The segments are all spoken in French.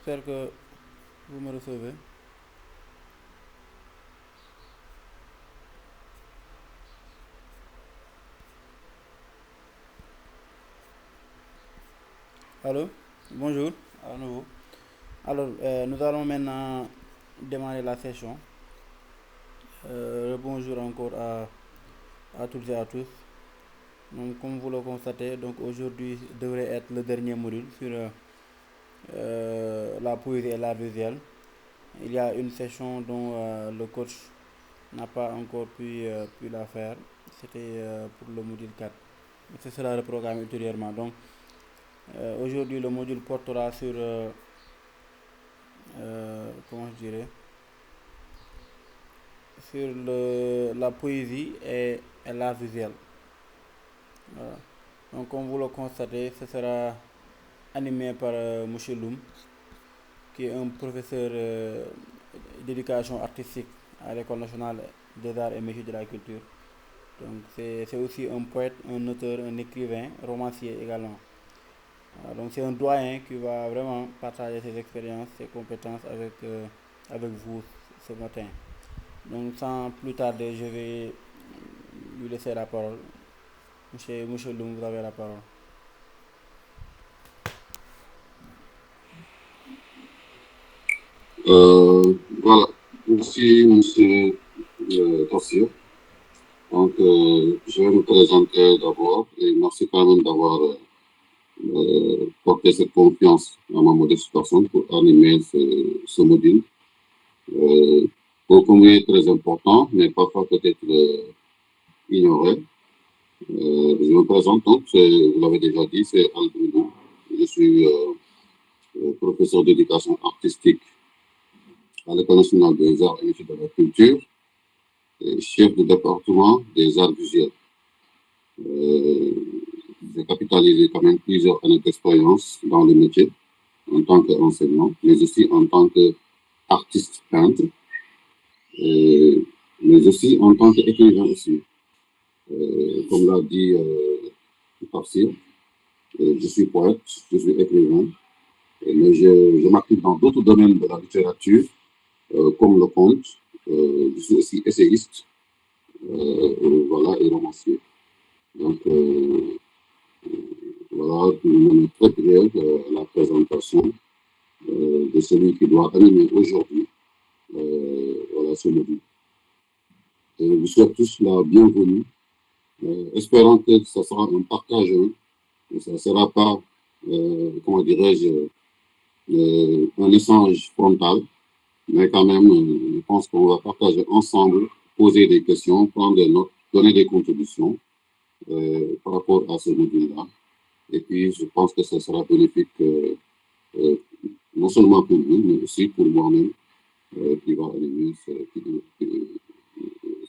J'espère que vous me recevez. Allô? Bonjour, à nouveau. Alors, nous allons maintenant démarrer la session. Bonjour encore à toutes et à tous. Donc, comme vous le constatez, donc aujourd'hui devrait être le dernier module sur la poésie et l'art visuel. Il y a une session dont le coach n'a pas encore pu la faire. C'était pour le module 4. Ce sera le programme ultérieurement. Donc, aujourd'hui, le module portera sur, comment je dirais, sur la poésie et l'art visuel. Voilà. Donc, comme vous le constatez, ce sera animé par Monsieur Loum, qui est un professeur d'éducation artistique à l'École nationale des arts et métiers de la culture. Donc, c'est aussi un poète, un auteur, un écrivain, romancier également. Voilà, donc, c'est un doyen qui va vraiment partager ses expériences, ses compétences avec vous ce matin. Donc, sans plus tarder, je vais lui laisser la parole. Monsieur Loum, vous avez la parole. Voilà. Merci, monsieur Tassir. Donc, je vais me présenter d'abord et merci quand même d'avoir porté cette confiance à ma modeste personne pour animer ce module. Euh, pour est très important, mais parfois peut-être ignoré. Je me présente donc, vous l'avez déjà dit, c'est Albino. Je suis professeur d'éducation artistique à l'École nationale des arts et métiers de la culture, chef de département des arts visuels. J'ai capitalisé quand même plusieurs années d'expérience dans le métier en tant qu'enseignant, mais aussi en tant qu'artiste peintre, mais aussi en tant qu'écrivain aussi. Comme l'a dit Tafsir, je suis poète, je suis écrivain, mais je m'active dans d'autres domaines de la littérature, comme le conte. Je suis aussi essayiste, voilà, et romancier. Donc, voilà, pour une très brève la présentation de celui qui doit animer aujourd'hui voilà, ce module. Et je vous souhaite tous la bienvenue, espérant que ce sera un partage, hein, et ça ne sera pas, comment dirais-je, un échange frontal, mais quand même, je pense qu'on va partager ensemble, poser des questions, prendre des notes, donner des contributions par rapport à ce module-là. Et puis, je pense que ça sera bénéfique euh, non seulement pour vous, mais aussi pour moi-même, qui va animer ce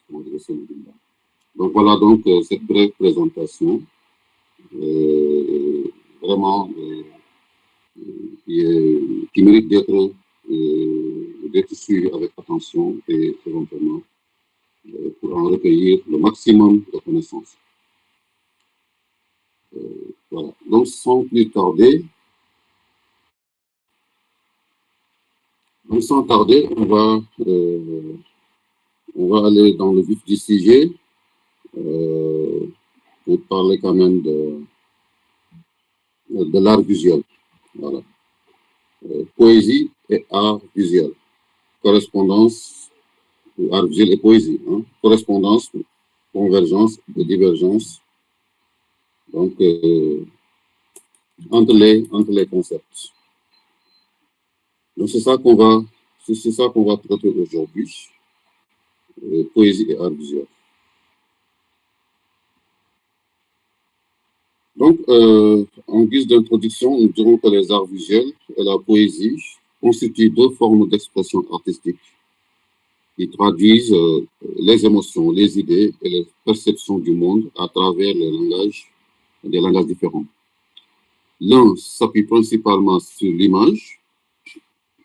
module-là. Donc voilà donc cette brève présentation, vraiment qui mérite d'être suivie avec attention et éventuellement pour en recueillir le maximum de connaissances. Voilà. Donc sans tarder, on va aller dans le vif du sujet pour parler quand même de l'art visuel. Voilà. Poésie et art visuel. Correspondance, ou art visuel et poésie. Hein. Correspondance, convergence et divergence. Donc, entre les concepts. Donc, c'est ça qu'on va traiter aujourd'hui. Poésie et art visuel. Donc, en guise d'introduction, nous dirons que les arts visuels et la poésie constituent deux formes d'expression artistique qui traduisent les émotions, les idées et les perceptions du monde à travers des langages différents. L'un s'appuie principalement sur l'image,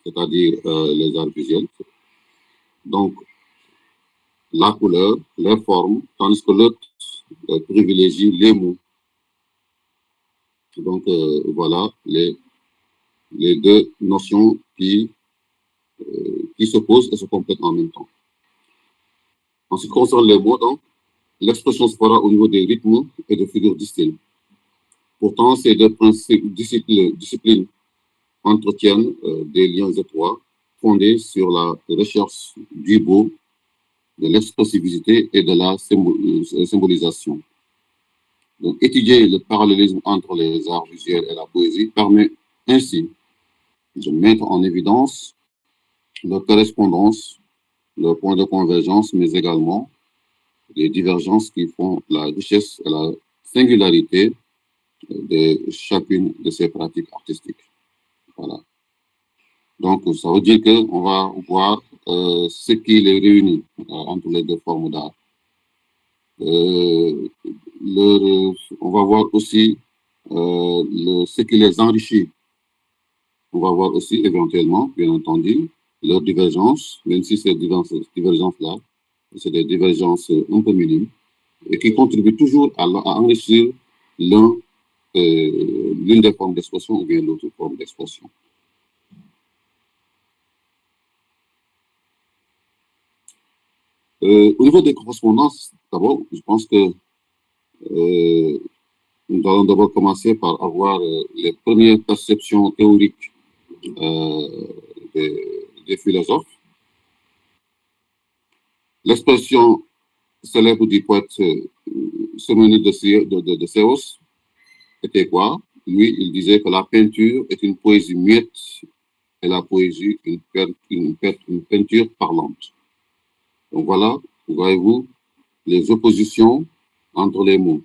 c'est-à-dire les arts visuels, donc la couleur, les formes, tandis que l'autre privilégie les mots. Donc voilà les deux notions qui s'opposent et se complètent en même temps. En ce qui concerne les mots, donc, l'expression se fera au niveau des rythmes et des figures distinctes. Pourtant, ces deux disciplines entretiennent des liens étroits fondés sur la recherche du beau, de l'expressivité et de la symbolisation. Donc, étudier le parallélisme entre les arts visuels et la poésie permet ainsi de mettre en évidence leur correspondance, leurs points de convergence, mais également les divergences qui font la richesse et la singularité de chacune de ces pratiques artistiques. Voilà. Donc, ça veut dire qu'on va voir ce qui les réunit entre les deux formes d'art. On va voir aussi ce qui les enrichit. On va voir aussi éventuellement, bien entendu, leurs divergences, même si ces divergences-là, c'est des divergences un peu minimes, et qui contribuent toujours à enrichir l'une des formes d'expression ou bien l'autre forme d'expression. Au niveau des correspondances, d'abord, je pense que nous allons d'abord commencer par avoir les premières perceptions théoriques des philosophes. L'expression célèbre du poète Séménide de Sèvres était quoi? Lui, il disait que la peinture est une poésie muette et la poésie une peinture parlante. Donc voilà, voyez-vous, les oppositions entre les mots.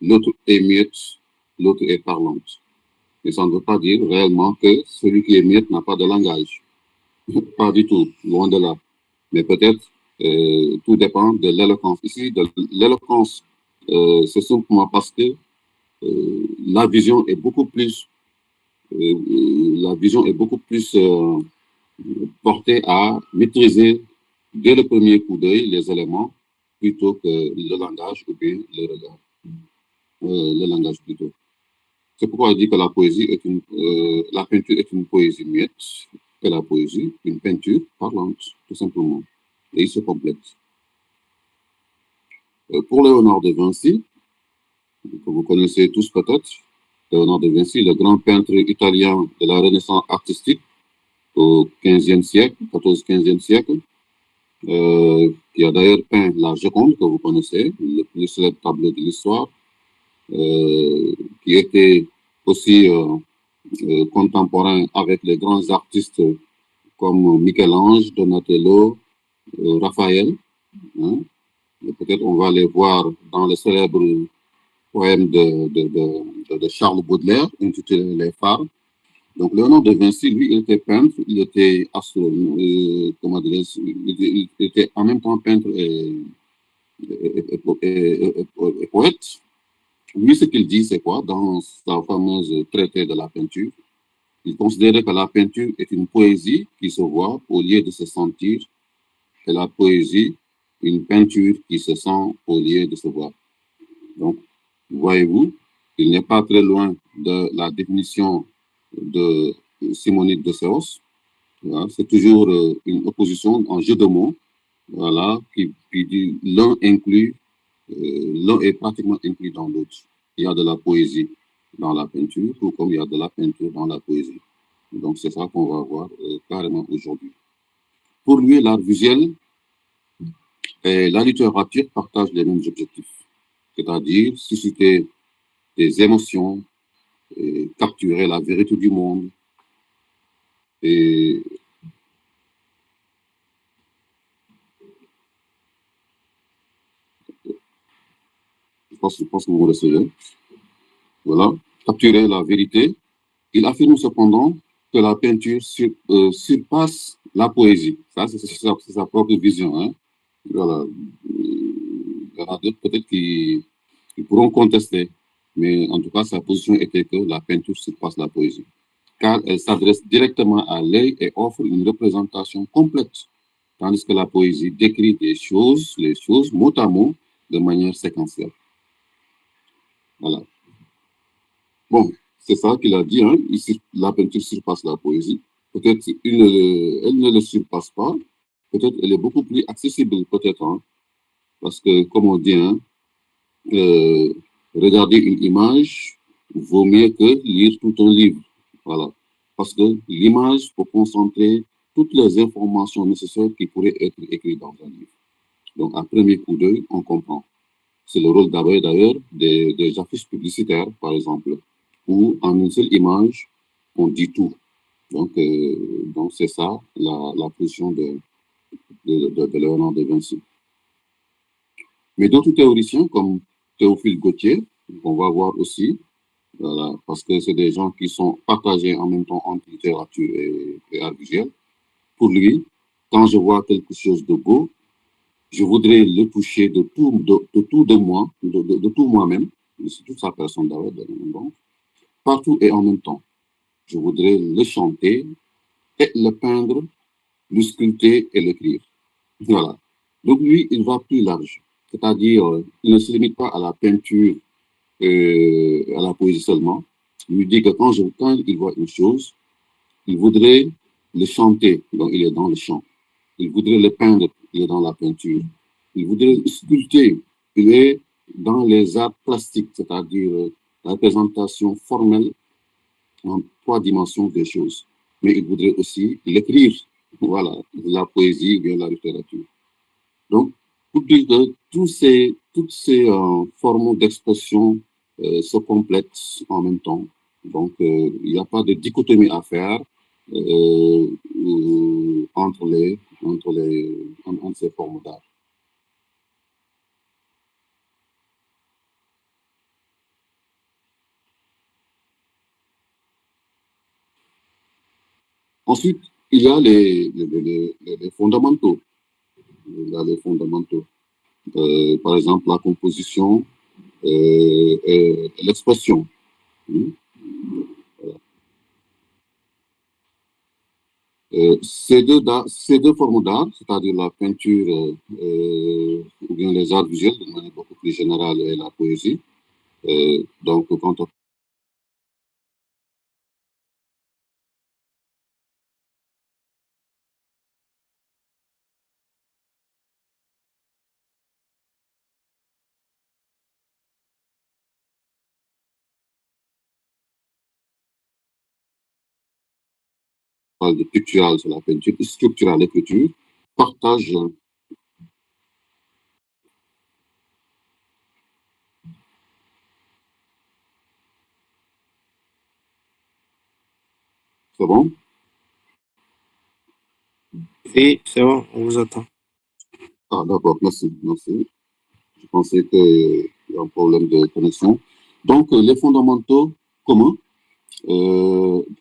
L'autre est muette, l'autre est parlante. Mais ça ne veut pas dire réellement que celui qui est muette n'a pas de langage. Pas du tout, loin de là. Mais peut-être tout dépend de l'éloquence. Ici, de l'éloquence, c'est simplement parce que la vision est beaucoup plus portée à maîtriser dès le premier coup d'œil les éléments plutôt que le langage ou bien le regard. Le langage plutôt. C'est pourquoi on dit que la peinture est une poésie muette et la poésie une peinture parlante, tout simplement. Et ils se complètent. Pour Léonard de Vinci, que vous connaissez tous peut-être, Léonard de Vinci, le grand peintre italien de la Renaissance artistique au XVe siècle, 14-15e siècle, qui a d'ailleurs peint la Joconde, que vous connaissez, le plus célèbre tableau de l'histoire, qui était aussi contemporain avec les grands artistes comme Michel-Ange, Donatello, Raphaël. Hein. Peut-être on va les voir dans le célèbre poème de Charles Baudelaire, intitulé Les Phares. Donc, Léonard de Vinci, lui, il était peintre, il était astronome, il était en même temps peintre et poète. Lui, ce qu'il dit, c'est quoi? Dans sa fameuse traité de la peinture, il considérait que la peinture est une poésie qui se voit au lieu de se sentir, et la poésie, une peinture qui se sent au lieu de se voir. Donc, voyez-vous, il n'est pas très loin de la définition de Simonide de Sèvres. Voilà, c'est toujours une opposition en jeu de mots, voilà, qui dit l'un est pratiquement inclus dans l'autre. Il y a de la poésie dans la peinture, tout comme il y a de la peinture dans la poésie. Donc, c'est ça qu'on va voir carrément aujourd'hui. Pour lui, l'art visuel et la littérature partagent les mêmes objectifs, c'est-à-dire susciter des émotions, capturer la vérité du monde. Et je pense que vous me recevez. Voilà, capturer la vérité. Il affirme cependant que la peinture surpasse la poésie. Ça, c'est sa propre vision. Hein. Voilà. Il y en a d'autres peut-être qui pourront contester. Mais en tout cas, sa position était que la peinture surpasse la poésie. Car elle s'adresse directement à l'œil et offre une représentation complète. Tandis que la poésie décrit les choses mot à mot, de manière séquentielle. Voilà. Bon, c'est ça qu'il a dit, hein, la peinture surpasse la poésie. Peut-être elle ne le surpasse pas, peut-être elle est beaucoup plus accessible, peut-être, hein, parce que, comme on dit, hein, euh, regarder une image vaut mieux que lire tout un livre. Voilà. Parce que l'image peut concentrer toutes les informations nécessaires qui pourraient être écrites dans un livre. Donc, à premier coup d'œil, on comprend. C'est le rôle d'ailleurs des affiches publicitaires, par exemple, où en une seule image, on dit tout. Donc c'est ça la position de Léonard de Vinci. Mais d'autres théoriciens, comme Théophile Gautier, on va voir aussi, voilà, parce que c'est des gens qui sont partagés en même temps entre littérature et art visuel. Pour lui, quand je vois quelque chose de beau, je voudrais le toucher de moi, de tout moi-même, c'est toute sa personne d'ailleurs, partout et en même temps. Je voudrais le chanter et le peindre, le sculpter et l'écrire. Voilà. Donc lui, il va plus large. C'est-à-dire, il ne se limite pas à la peinture, à la poésie seulement. Il lui dit que quand il voit une chose, il voudrait le chanter, donc il est dans le chant. Il voudrait le peindre, il est dans la peinture. Il voudrait le sculpter, il est dans les arts plastiques, c'est-à-dire la représentation formelle en trois dimensions des choses. Mais il voudrait aussi l'écrire, voilà, la poésie ou bien la littérature. Donc, pour dire que toutes ces formes d'expression se complètent en même temps. Donc, il n'y a pas de dichotomie à faire entre ces formes d'art. Ensuite, il y a les fondamentaux. Il y a les fondamentaux. Par exemple, la composition et l'expression. Hmm. Ces deux formes d'art, c'est-à-dire la peinture ou bien les arts visuels de manière beaucoup plus générale et la poésie. Donc, quand on parle de pictural, c'est la peinture, structural, l'écriture, partage, c'est bon? Oui, c'est bon, on vous attend. Ah, d'accord, merci, merci. Je pensais qu'il y a un problème de connexion. Donc, les fondamentaux communs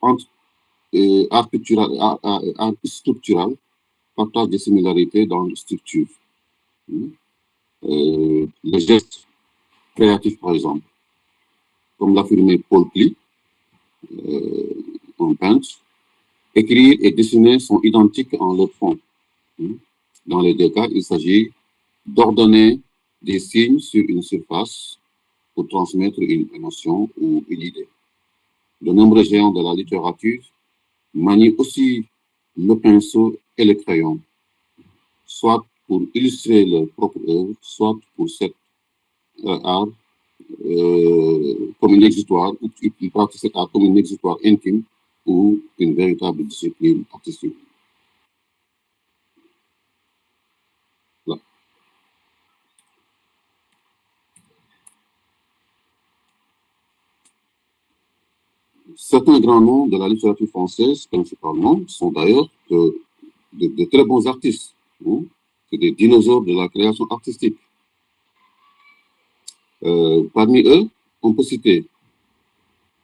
entre art pictural et art structural partagent des similarités dans la structure. Hmm. Les gestes créatifs, par exemple, comme l'affirmait Paul Klee, un peintre, écrire et dessiner sont identiques en leur fond. Hmm. Dans les deux cas, il s'agit d'ordonner des signes sur une surface pour transmettre une émotion ou une idée. De nombreux géants de la littérature manient aussi le pinceau et le crayon, soit pour illustrer leur propre œuvre, soit pour cet art comme un exutoire, ou ils pratiquent cet art comme un exutoire intime ou une véritable discipline artistique. Là. Certains grands noms de la littérature française, principalement, sont d'ailleurs de très bons artistes. Hein. C'est des dinosaures de la création artistique. Parmi eux, on peut citer,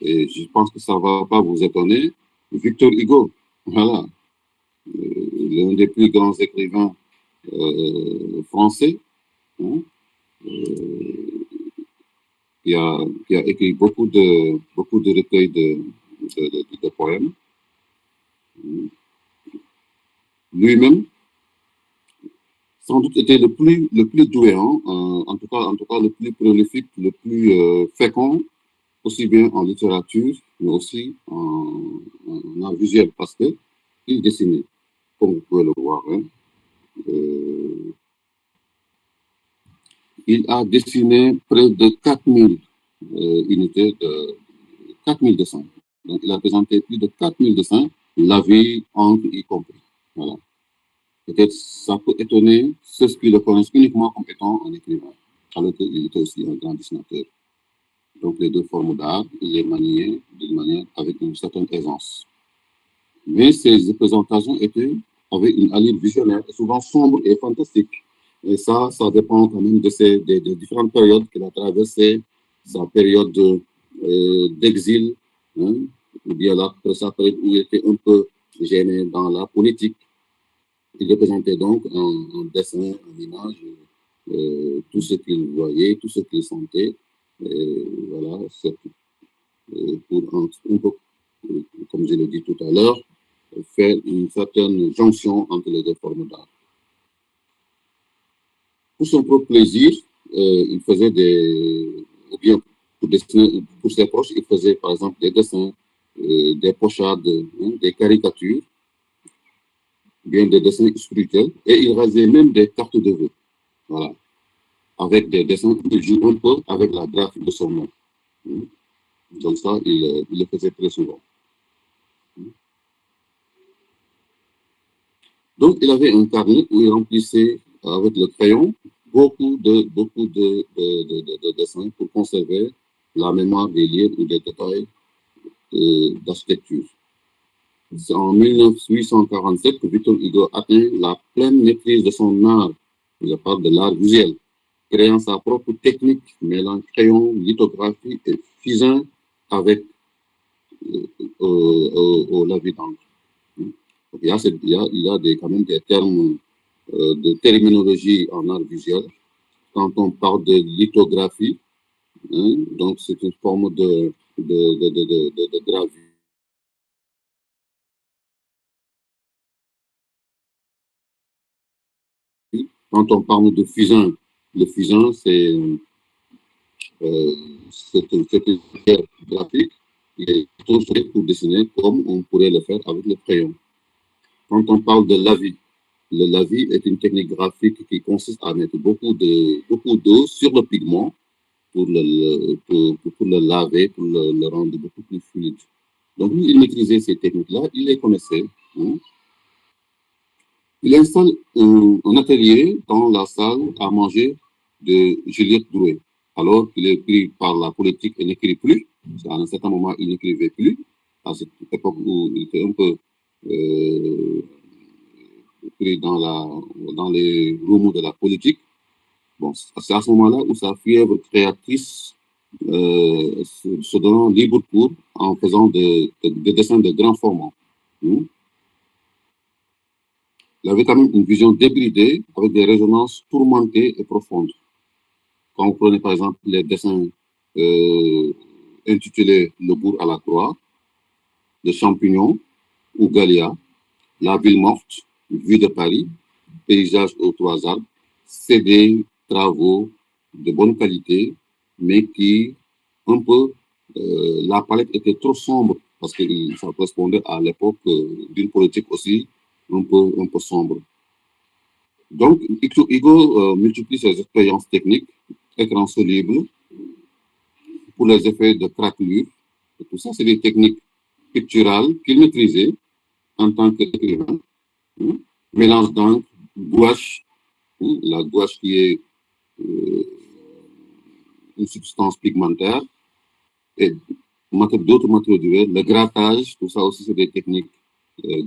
et je pense que ça ne va pas vous étonner, Victor Hugo. Voilà, l'un des plus grands écrivains français, hein, qui a écrit beaucoup de recueils de poèmes. Lui-même, sans doute, était le plus doué, hein, en tout cas le plus prolifique, le plus fécond aussi bien en littérature, mais aussi en art visuel, parce qu'il dessinait, comme vous pouvez le voir. Hein. Il a dessiné près de 4000 unités, de 4000 dessins. Donc, il a présenté plus de 4000 dessins, la vie, encre y compris. Voilà. Peut-être ça peut étonner ceux qui le connaissent uniquement comme étant un écrivain, alors qu'il était aussi un grand dessinateur. Donc, les deux formes d'art, il les maniait d'une manière avec une certaine aisance. Mais ces représentations avaient une allure visionnaire, souvent sombre et fantastique. Et ça dépend quand même des différentes périodes qu'il a traversées, sa période d'exil, hein, ou bien sa période où il était un peu gêné dans la politique. Il représentait donc en dessin, en image, tout ce qu'il voyait, tout ce qu'il sentait. Voilà, c'est pour un peu, comme je l'ai dit tout à l'heure, faire une certaine jonction entre les deux formes d'art. Pour son propre plaisir, il faisait ou bien pour dessiner, pour ses proches, il faisait par exemple des dessins, des pochades, hein, des caricatures, bien des dessins spirituels, et il rasait même des cartes de vœux. Voilà. Avec des dessins, il joue un peu avec la graphie de son nom. Donc ça, il le faisait très souvent. Donc, il avait un carnet où il remplissait avec le crayon beaucoup de dessins pour conserver la mémoire des lieux ou des détails d'architecture. C'est en 1847 que Victor Hugo atteint la pleine maîtrise de son art, je parle de l'art visuel, créant sa propre technique mêlant crayon, lithographie et fusain avec au lavis d'encre. Il y a quand même des termes de terminologie en art visuel. Quand on parle de lithographie, hein, donc c'est une forme de gravure. Quand on parle de fusain, le fusain, c'est une pierre graphique qui est construite pour dessiner comme on pourrait le faire avec le crayon. Quand on parle de lavis, le lavis est une technique graphique qui consiste à mettre beaucoup d'eau sur le pigment pour le laver, pour le rendre beaucoup plus fluide. Donc, lui, il maîtrisait ces techniques-là, il les connaissait. Hein. Il installe un atelier dans la salle à manger de Juliette Drouet. Alors qu'il est pris par la politique et n'écrit plus, à un certain moment, il n'écrivait plus, à cette époque où il était un peu pris dans les remous de la politique. Bon, c'est à ce moment-là où sa fièvre créatrice se donnant libre cours en faisant des dessins de grand format. Il avait quand même une vision débridée avec des résonances tourmentées et profondes. Quand vous prenez par exemple les dessins intitulés Le bourg à la croix, Le champignon ou Galia, La ville morte, Vue de Paris, Paysage aux trois arbres, c'est des travaux de bonne qualité, mais qui, un peu, la palette était trop sombre, parce que ça correspondait à l'époque d'une politique aussi un peu sombre. Donc, Hugo multiplie ses expériences techniques, écran soluble, pour les effets de craquelure. Tout ça, c'est des techniques picturales qu'il maîtrisait en tant qu'écrivain. Mélange d'encre, gouache, la gouache qui est une substance pigmentaire, et d'autres matériaux divers, le grattage, tout ça aussi c'est des techniques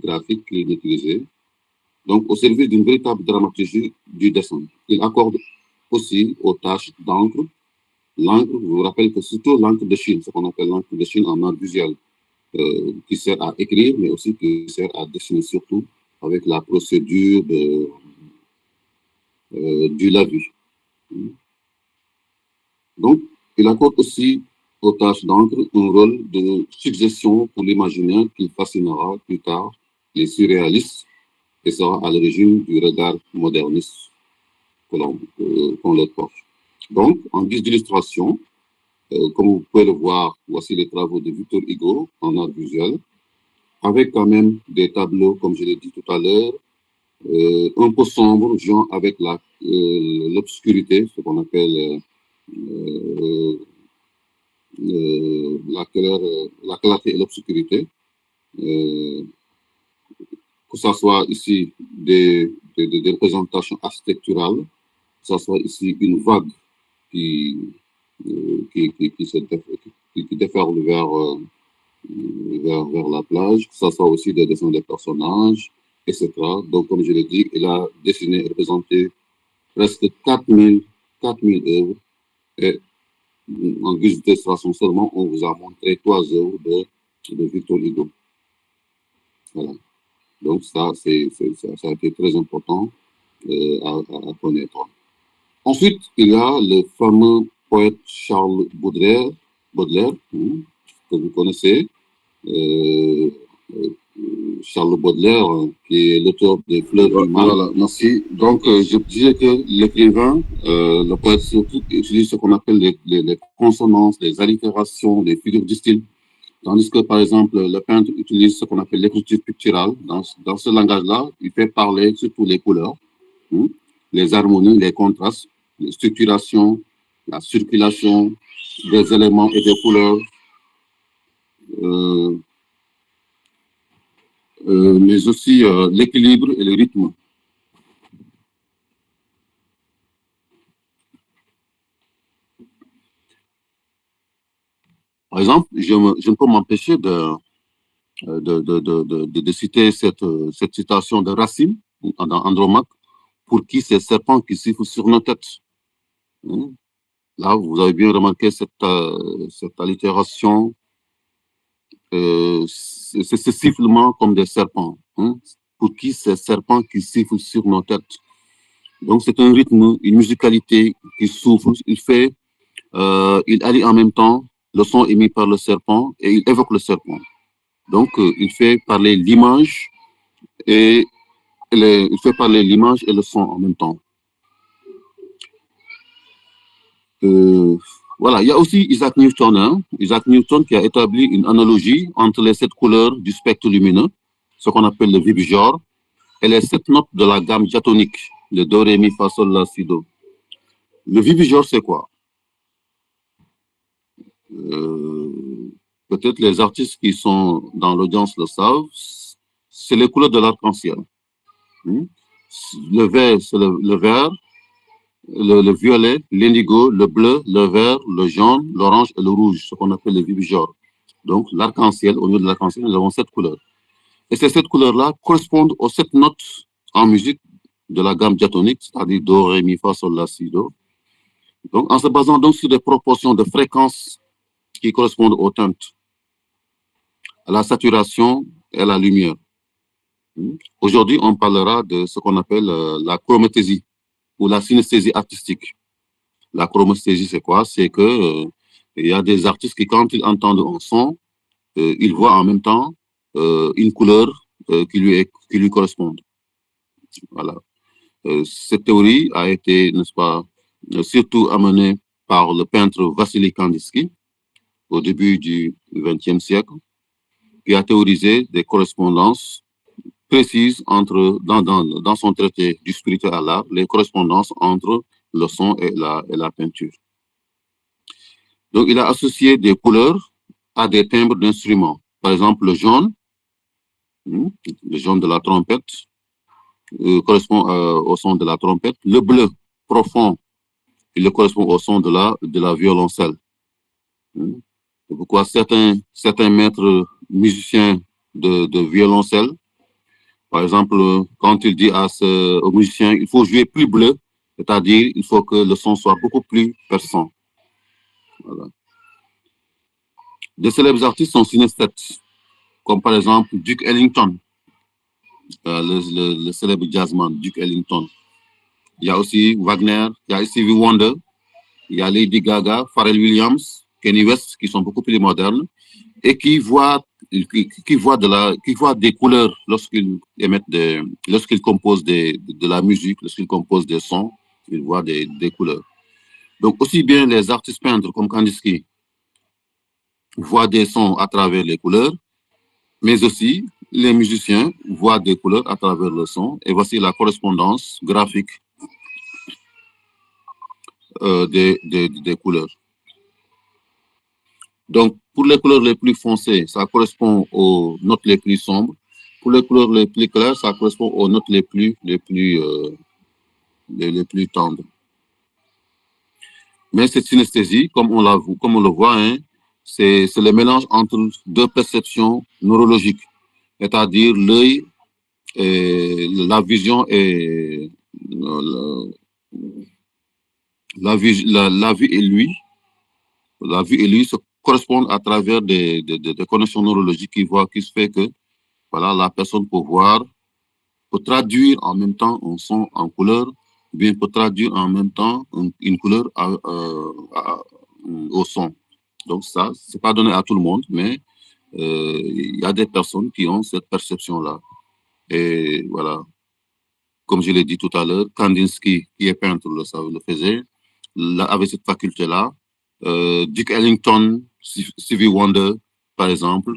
graphiques qu'il utilisait. Donc au service d'une véritable dramaturgie du dessin. Il accorde aussi aux tâches d'encre. L'encre, je vous rappelle que c'est surtout l'encre de Chine, ce qu'on appelle l'encre de Chine en art visuel, qui sert à écrire, mais aussi qui sert à dessiner surtout avec la procédure du lavis. Donc, il accorde aussi aux tâches d'encre un rôle de suggestion pour l'imaginaire qui fascinera plus tard les surréalistes et sera à l'origine du regard moderniste qu'on leur porte. Donc, en guise d'illustration, Comme vous pouvez le voir, voici les travaux de Victor Hugo en art visuel, avec quand même des tableaux, comme je l'ai dit tout à l'heure, un peu sombres, genre avec l'obscurité, ce qu'on appelle la clarté et l'obscurité. Que ce soit ici des représentations architecturales, que ce soit ici une vague qui déferle vers la plage, que ce soit aussi des dessins des personnages, etc. Donc, comme je l'ai dit, il a dessiné et représenté presque 4000 œuvres. Et en guise d'illustration seulement, on vous a montré 3 œuvres de Victor Hugo. Voilà. Donc, ça a été très important à connaître. Ensuite, il y a le fameux poète Charles Baudelaire, que vous connaissez. Charles Baudelaire, qui est l'auteur des Fleurs du Mal. Voilà, merci. Donc, je disais que l'écrivain, le poète surtout, utilise ce qu'on appelle les consonances, les allitérations, les figures du style. Tandis que, par exemple, le peintre utilise ce qu'on appelle l'écriture picturale. Dans ce langage-là, il fait parler surtout les couleurs, les harmonies, les contrastes, les structurations, la circulation des éléments et des couleurs, mais aussi l'équilibre et le rythme. Par exemple, je ne peux m'empêcher de citer cette citation de Racine, dans Andromaque, pour qui c'est serpent qui siffle sur nos têtes. Là, vous avez bien remarqué cette allitération, ce sifflement comme des serpents. Pour qui c'est serpent qui siffle sur nos têtes. Donc, c'est un rythme, une musicalité qui souffle. Il allie en même temps le son émis par le serpent et il évoque le serpent. Donc, il fait parler l'image et le son en même temps. Voilà, il y a aussi Isaac Newton, Isaac Newton qui a établi une analogie entre les 7 couleurs du spectre lumineux, ce qu'on appelle le vibujore, et les 7 notes de la gamme diatonique, le do, ré, mi, fa, sol, la, si, do. Le vibujore, c'est quoi? Peut-être les artistes qui sont dans l'audience le savent, c'est les couleurs de l'arc-en-ciel. Le vert, c'est le vert, le violet, l'indigo, le bleu, le vert, le jaune, l'orange et le rouge, ce qu'on appelle le vibujore. Donc, l'arc-en-ciel, au niveau de l'arc-en-ciel, nous avons 7 couleurs. Et ces 7 couleurs-là correspondent aux 7 notes en musique de la gamme diatonique, c'est-à-dire do, ré, mi, fa, sol, la, si, do. Donc, en se basant donc sur des proportions de fréquences qui correspondent aux teintes, à la saturation et à la lumière. Aujourd'hui, on parlera de ce qu'on appelle la chromesthésie ou la synesthésie artistique. La chromesthésie, c'est quoi? C'est que il y a des artistes qui, quand ils entendent un son, ils voient en même temps une couleur qui lui correspond. Voilà. Cette théorie a été, n'est-ce pas, surtout amenée par le peintre Vassili Kandinsky au début du XXe siècle, qui a théorisé des correspondances précises entre, dans son traité du spirituel à l'art, les correspondances entre le son et la peinture. Donc, il a associé des couleurs à des timbres d'instruments. Par exemple, le jaune de la trompette, correspond au son de la trompette. Le bleu profond, il correspond au son de la violoncelle. Pourquoi certains maîtres musiciens de violoncelle, par exemple, quand il dit au musicien, il faut jouer plus bleu, c'est-à-dire il faut que le son soit beaucoup plus perçant. Voilà. Des célèbres artistes sont synesthètes, comme par exemple Duke Ellington, le célèbre jazzman Duke Ellington. Il y a aussi Wagner, il y a Stevie Wonder, il y a Lady Gaga, Pharrell Williams, Kanye West, qui sont beaucoup plus modernes et qui voient des couleurs lorsqu'ils composent de la musique, lorsqu'ils composent des sons, ils voient des couleurs. Donc aussi bien les artistes peintres comme Kandinsky voient des sons à travers les couleurs, mais aussi les musiciens voient des couleurs à travers le son. Et voici la correspondance graphique des couleurs. Donc, pour les couleurs les plus foncées, ça correspond aux notes les plus sombres. Pour les couleurs les plus claires, ça correspond aux notes les plus tendres. Mais cette synesthésie, comme on le voit, hein, c'est le mélange entre deux perceptions neurologiques, c'est-à-dire l'œil, la vision et la vue et lui. La vue et lui se correspondent à travers des connexions neurologiques qui se fait que voilà, la personne peut traduire en même temps un son en couleur, ou bien peut traduire en même temps une couleur au son. Donc ça, c'est pas donné à tout le monde, mais il y a des personnes qui ont cette perception-là. Et voilà, comme je l'ai dit tout à l'heure, Kandinsky, qui est peintre, le faisait, avec cette faculté-là. Duke Ellington, Stevie Wonder, par exemple,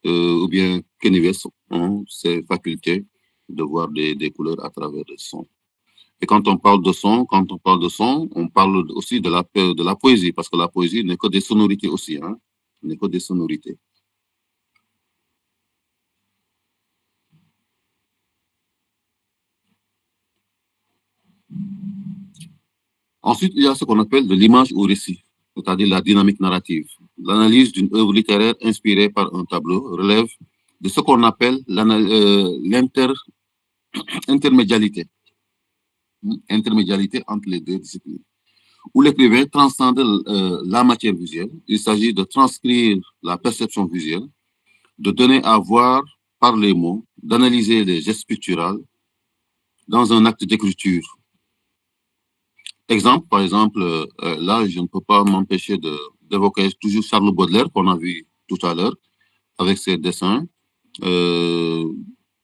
ou bien Kenny West ont ces facultés de voir des couleurs à travers le son. Et quand on parle de son, on parle aussi de la poésie, parce que la poésie n'est que des sonorités aussi, hein, n'est que des sonorités. Ensuite, il y a ce qu'on appelle de l'image au récit, c'est-à-dire la dynamique narrative. L'analyse d'une œuvre littéraire inspirée par un tableau relève de ce qu'on appelle l'intermédialité entre les deux disciplines, où l'écrivain transcende la matière visuelle. Il s'agit de transcrire la perception visuelle, de donner à voir par les mots, d'analyser les gestes picturaux dans un acte d'écriture. Exemple, par exemple, là, je ne peux pas m'empêcher d'évoquer toujours Charles Baudelaire, qu'on a vu tout à l'heure, avec ses dessins,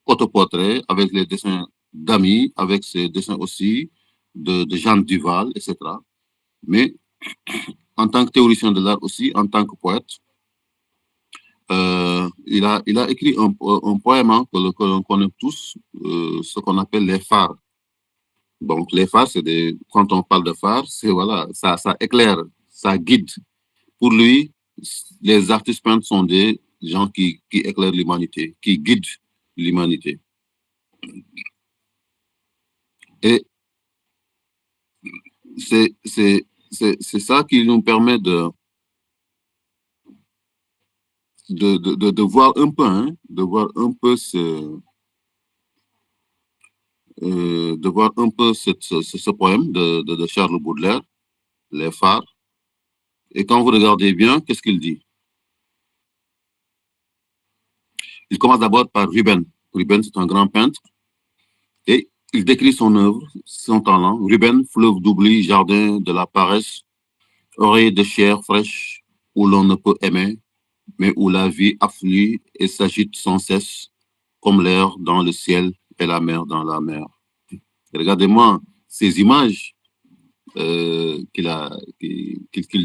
autoportraits, avec les dessins d'amis, avec ses dessins aussi de Jeanne Duval, etc. Mais en tant que théoricien de l'art aussi, en tant que poète, il a écrit un poème hein, que l'on connaît tous, ce qu'on appelle les phares. Donc, les phares, quand on parle de phares, c'est voilà, ça éclaire, ça guide. Pour lui, les artistes peintres sont des gens qui éclairent l'humanité, qui guident l'humanité. Et c'est ça qui nous permet de voir un peu, hein, de voir un peu ce poème de Charles Baudelaire, Les phares. Et quand vous regardez bien, qu'est-ce qu'il dit? Il commence d'abord par Rubens. Rubens, c'est un grand peintre. Et il décrit son œuvre, son talent. Rubens, fleuve d'oubli, jardin de la paresse, oreille de chair fraîche, où l'on ne peut aimer, mais où la vie afflue et s'agite sans cesse, comme l'air dans le ciel et la mer dans la mer. Regardez-moi ces images qu'il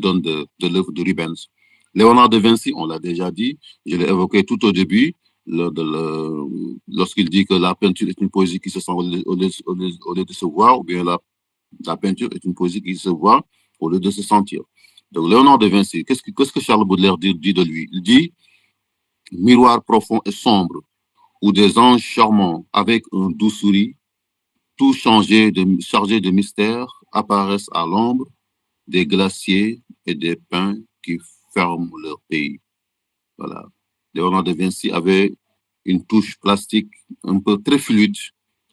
donne de l'œuvre de Rubens. Léonard de Vinci, on l'a déjà dit, je l'ai évoqué tout au début, lorsqu'il dit que la peinture est une poésie qui se sent au lieu de se voir, ou bien la peinture est une poésie qui se voit au lieu de se sentir. Donc, Léonard de Vinci, qu'est-ce que Charles Baudelaire dit de lui? Il dit « Miroir profond et sombre, où des anges charmants, avec un doux sourire, tout chargé de mystère, apparaissent à l'ombre des glaciers et des pins qui ferment leur pays. » Voilà. Léonard de Vinci avait une touche plastique un peu très fluide.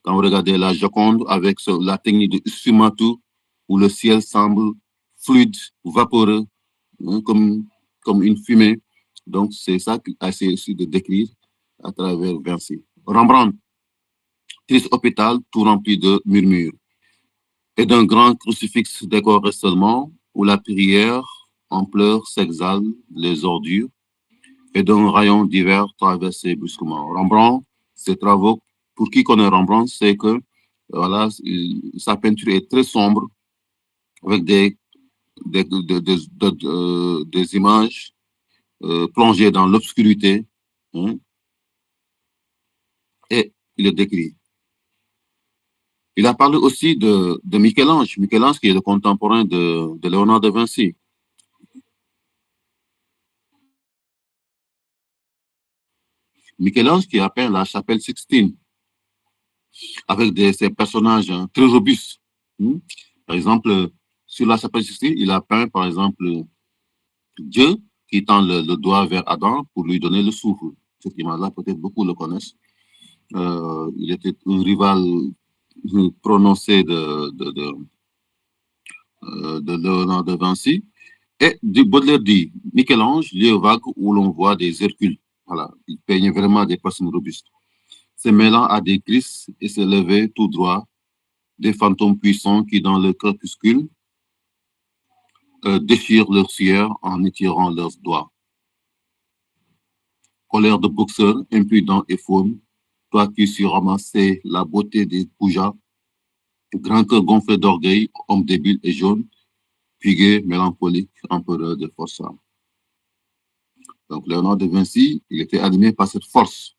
Quand vous regardez la Joconde avec la technique de sfumato, où le ciel semble fluide, vaporeux, hein, comme une fumée. Donc, c'est ça qu'il a essayé aussi de décrire à travers Vinci. Rembrandt, triste hôpital, tout rempli de murmures, et d'un grand crucifix décoré seulement, où la prière en pleurs s'exhale les ordures, et d'un rayon d'hiver traversé brusquement. Rembrandt, ses travaux, pour qui connaît Rembrandt, c'est que voilà, sa peinture est très sombre, avec des images plongé dans l'obscurité, hein, et il le décrit. Il a parlé aussi de Michel-Ange. Michel-Ange qui est le contemporain de Léonard de Vinci. Michel-Ange qui a peint la chapelle Sixtine avec ces personnages, hein, très robustes. Hein. Par exemple, sur la chapelle Sixtine, il a peint, par exemple, Dieu qui tend le doigt vers Adam pour lui donner le souffle. Cette image-là, peut-être beaucoup le connaissent. Il était un rival prononcé de Léonard de Vinci. Et Baudelaire dit, Michel-Ange, lieu vague où l'on voit des Hercules. Voilà, il peignait vraiment des personnes robustes. Se mêlant à des Christ et se lever tout droit, des fantômes puissants qui, dans le crépuscule, déchirent leur sueur en étirant leurs doigts. Colère de boxeur, impudent et faune, toi qui suis ramassé la beauté des Poujas, grand cœur gonflé d'orgueil, homme débile et jaune, Piguet, mélancolique, empereur de Forçat. Donc, Léonard de Vinci, il était animé par cette force.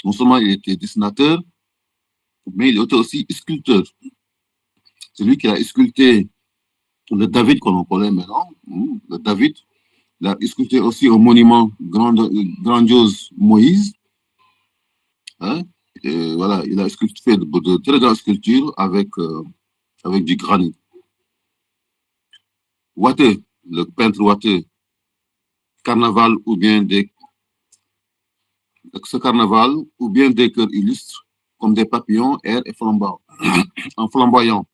Non seulement il était dessinateur, mais il était aussi sculpteur. C'est lui qui a sculpté le David que l'on connaît maintenant. Le David, il a sculpté aussi un monument grandiose, Moïse. Hein? Et voilà, il a fait de très grandes sculptures avec du granit. Watteau, le peintre Watteau, carnaval ou bien ce carnaval ou bien des cœurs illustres comme des papillons, airs et en flamboyant.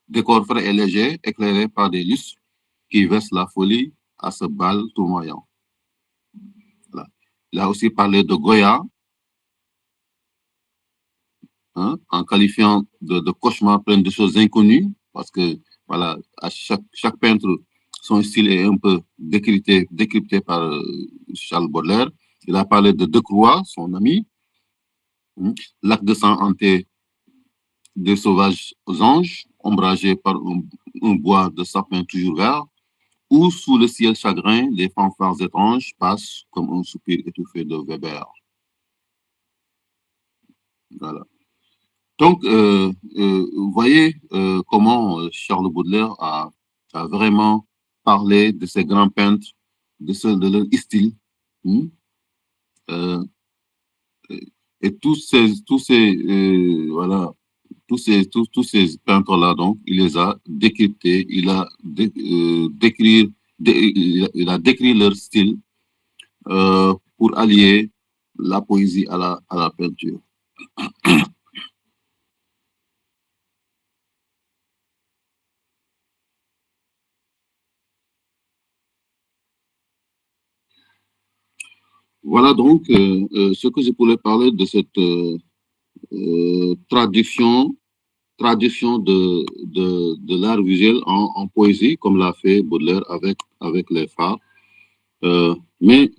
Décor frais et léger, éclairé par des lustres qui versent la folie à ce bal tournoyant. Voilà. Il a aussi parlé de Goya, hein, en qualifiant de cauchemar plein de choses inconnues, parce que voilà, à chaque peintre, son style est un peu décrypté par Charles Baudelaire. Il a parlé de Decroix, son ami, lac de sang hanté des sauvages aux anges, ombragé par un bois de sapin toujours vert, où sous le ciel chagrin, les fanfares étranges passent comme un soupir étouffé de Weber. Voilà. Donc, vous voyez comment Charles Baudelaire a vraiment parlé de ces grands peintres, de leur style, et tous ces peintres-là, donc, il les a décryptés, il a décrit leur style pour allier la poésie à la peinture. Voilà donc ce que je voulais parler de cette traduction de l'art visuel en poésie, comme l'a fait Baudelaire avec les phares. Mais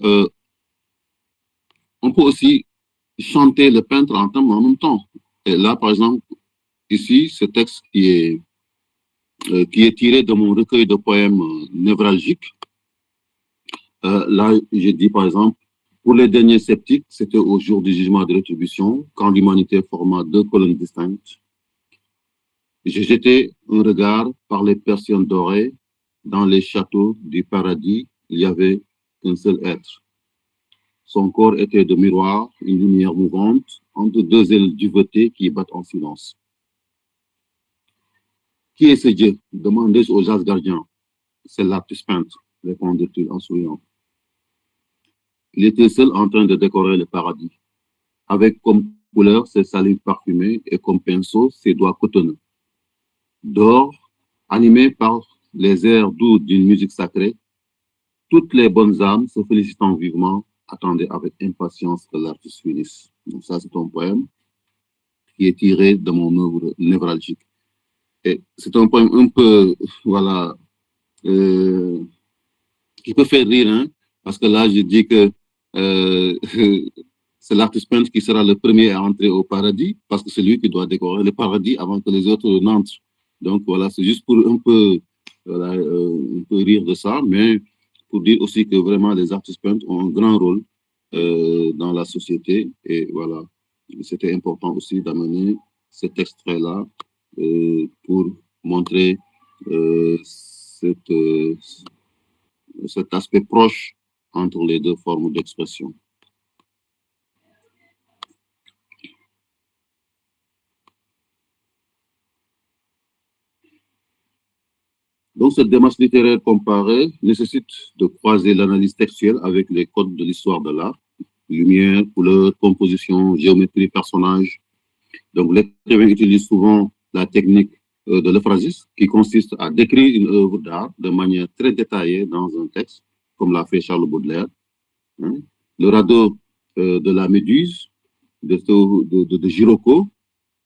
on peut aussi chanter le peintre en même temps. Et là, par exemple, ici, ce texte qui est tiré de mon recueil de poèmes névralgiques. Là, j'ai dit, par exemple, pour les derniers sceptiques, c'était au jour du jugement de rétribution, quand l'humanité forma deux colonnes distinctes. J'ai jeté un regard par les persiennes dorées. Dans les châteaux du paradis, il n'y avait qu'un seul être. Son corps était de miroir, une lumière mouvante, entre deux ailes duvetées qui battent en silence. Qui est ce Dieu? Demandai-je aux Asgardiens. C'est l'artiste peintre, répondit-il en souriant. Il était seul en train de décorer le paradis, avec comme couleur ses salives parfumées et comme pinceau ses doigts cotonneux. D'or, animé par les airs doux d'une musique sacrée, toutes les bonnes âmes, se félicitant vivement, attendaient avec impatience que l'artiste finisse. Donc ça, c'est un poème qui est tiré de mon œuvre névralgique. Et c'est un poème un peu, voilà, qui peut faire rire, hein, parce que là, je dis que c'est l'artiste peintre qui sera le premier à entrer au paradis, parce que c'est lui qui doit décorer le paradis avant que les autres n'entrent. Donc voilà, c'est juste pour un peu rire de ça, mais pour dire aussi que vraiment les artistes peintres ont un grand rôle dans la société. Et voilà, c'était important aussi d'amener cet extrait-là pour montrer cet aspect proche entre les deux formes d'expression. Donc, cette démarche littéraire comparée nécessite de croiser l'analyse textuelle avec les codes de l'histoire de l'art, lumière, couleur, composition, géométrie, personnage. Donc, l'écrivain utilise souvent la technique de l'euphrasis, qui consiste à décrire une œuvre d'art de manière très détaillée dans un texte, comme l'a fait Charles Baudelaire. Le radeau de la Méduse, de Girocco,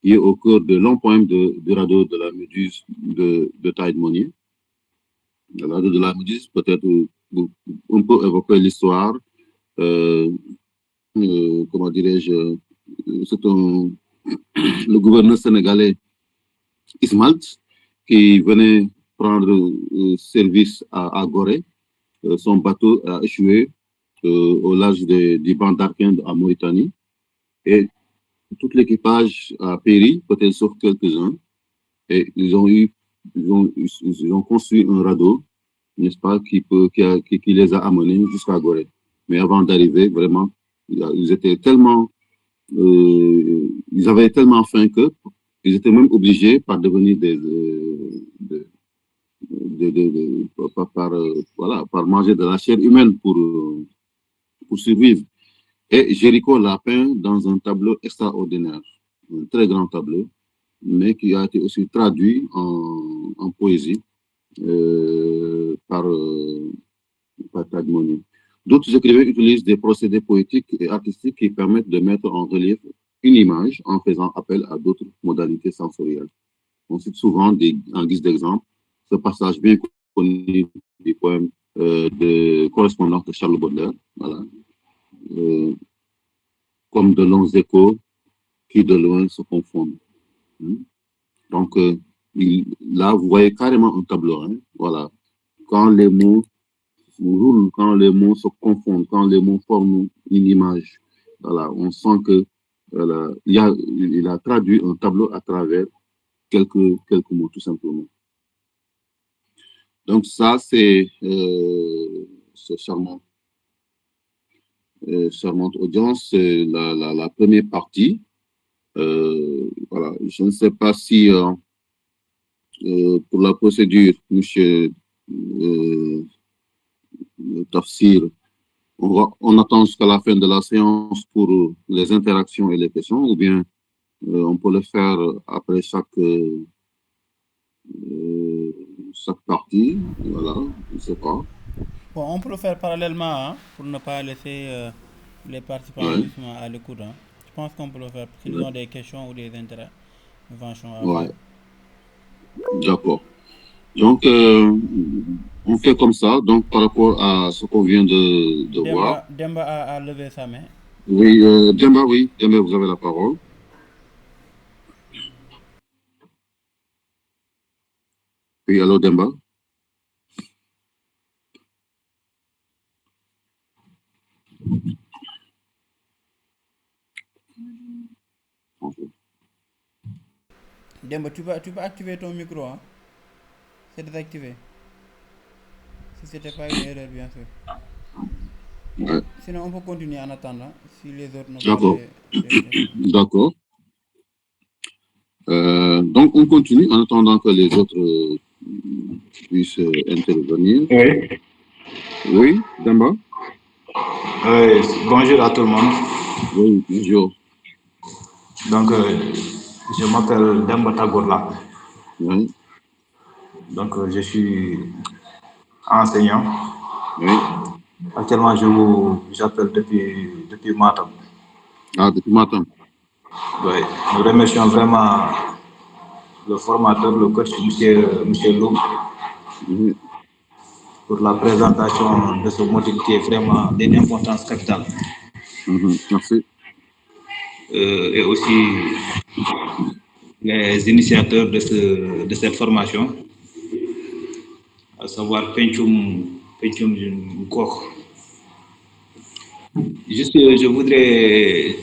qui est au cœur de longs poèmes du radeau de la Méduse de Taïd Monnier. Le radeau de la Méduse, peut-être on peut évoquer l'histoire, comment dirais-je, c'est le gouverneur sénégalais Ismalt qui venait prendre service à Gorée. Son bateau a échoué au large du banc d'Arkinde à Mauritanie et tout l'équipage a péri, peut-être sauf quelques-uns, et ils ont construit un radeau, n'est-ce pas, qui les a amenés jusqu'à Gorée. Mais avant d'arriver, vraiment, ils étaient tellement, ils avaient tellement faim qu'ils étaient même obligés par devenir par manger de la chair humaine pour survivre. Et Géricault l'a peint dans un tableau extraordinaire, un très grand tableau, mais qui a été aussi traduit en poésie par Taïd Monnier. D'autres écrivains utilisent des procédés poétiques et artistiques qui permettent de mettre en relief une image en faisant appel à d'autres modalités sensorielles. On cite souvent, en guise d'exemple, ce passage bien connu du poème de correspondance de Charles Baudelaire, voilà. Comme de longs échos qui de loin se confondent. Donc, là, vous voyez carrément un tableau. Hein, voilà. Quand les mots roulent, quand les mots se confondent, quand les mots forment une image, voilà, on sent que voilà, il a traduit un tableau à travers quelques mots, tout simplement. Donc, ça, c'est charmant. Charmante audience, c'est la première partie. Voilà, je ne sais pas si pour la procédure, monsieur Tafsir, on attend jusqu'à la fin de la séance pour les interactions et les questions, ou bien on peut le faire après chaque partie. Voilà, je ne sais pas. Bon, on peut le faire parallèlement, hein, pour ne pas laisser les participants justement à l'écoute. Hein. Je pense qu'on peut le faire s'ils ont des questions ou des interventions à faire. D'accord. Donc, on fait comme ça. Donc, par rapport à ce qu'on vient de voir. Demba a levé sa main. Oui, Demba, vous avez la parole. Oui, allô, Demba. Demba, tu peux activer ton micro, hein? C'est désactivé. Si c'était pas une erreur, bien sûr. Ouais. Sinon, on peut continuer en attendant, si les autres n'ont D'accord. pas D'accord. Donc, on continue en attendant que les autres puissent intervenir. Oui. Oui, Demba. Bonjour à tout le monde. Oui, bonjour. Donc, je m'appelle Demba Tagorla. Oui. Donc, je suis enseignant. Oui. Actuellement, j'appelle depuis Matam. Ah, depuis Matam. Oui. Nous remercions vraiment le formateur, le coach, M. Lou, pour la présentation de ce module qui est vraiment d'une importance capitale. Merci. Et aussi les initiateurs de cette formation, à savoir Penchum pencum gox. Juste, je voudrais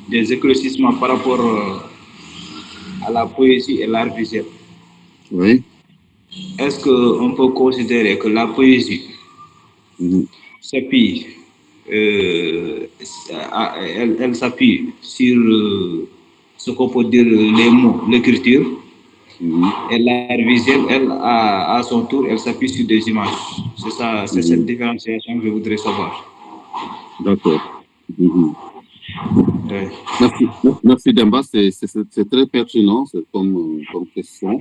des éclaircissements par rapport à la poésie et l'art visuel. Oui. Est-ce qu'on peut considérer que la poésie s'appuie, elle s'appuie sur ce qu'on peut dire les mots, l'écriture, et l'art visuel, elle, à son tour, elle s'appuie sur des images. C'est ça, c'est cette différenciation que je voudrais savoir. D'accord. Ouais. Merci Demba, c'est très pertinent comme question.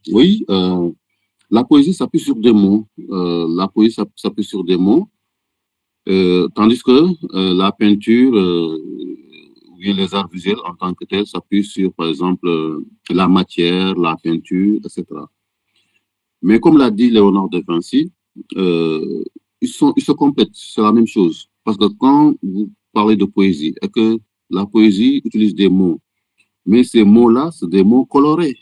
Oui, la poésie s'appuie sur des mots. La poésie s'appuie sur des mots, tandis que la peinture ou bien les arts visuels en tant que tels s'appuient sur, par exemple, la matière, la peinture, etc. Mais comme l'a dit Léonard de Vinci, ils se complètent, c'est la même chose. Parce que quand vous parlez de poésie et que la poésie utilise des mots, mais ces mots-là, c'est des mots colorés.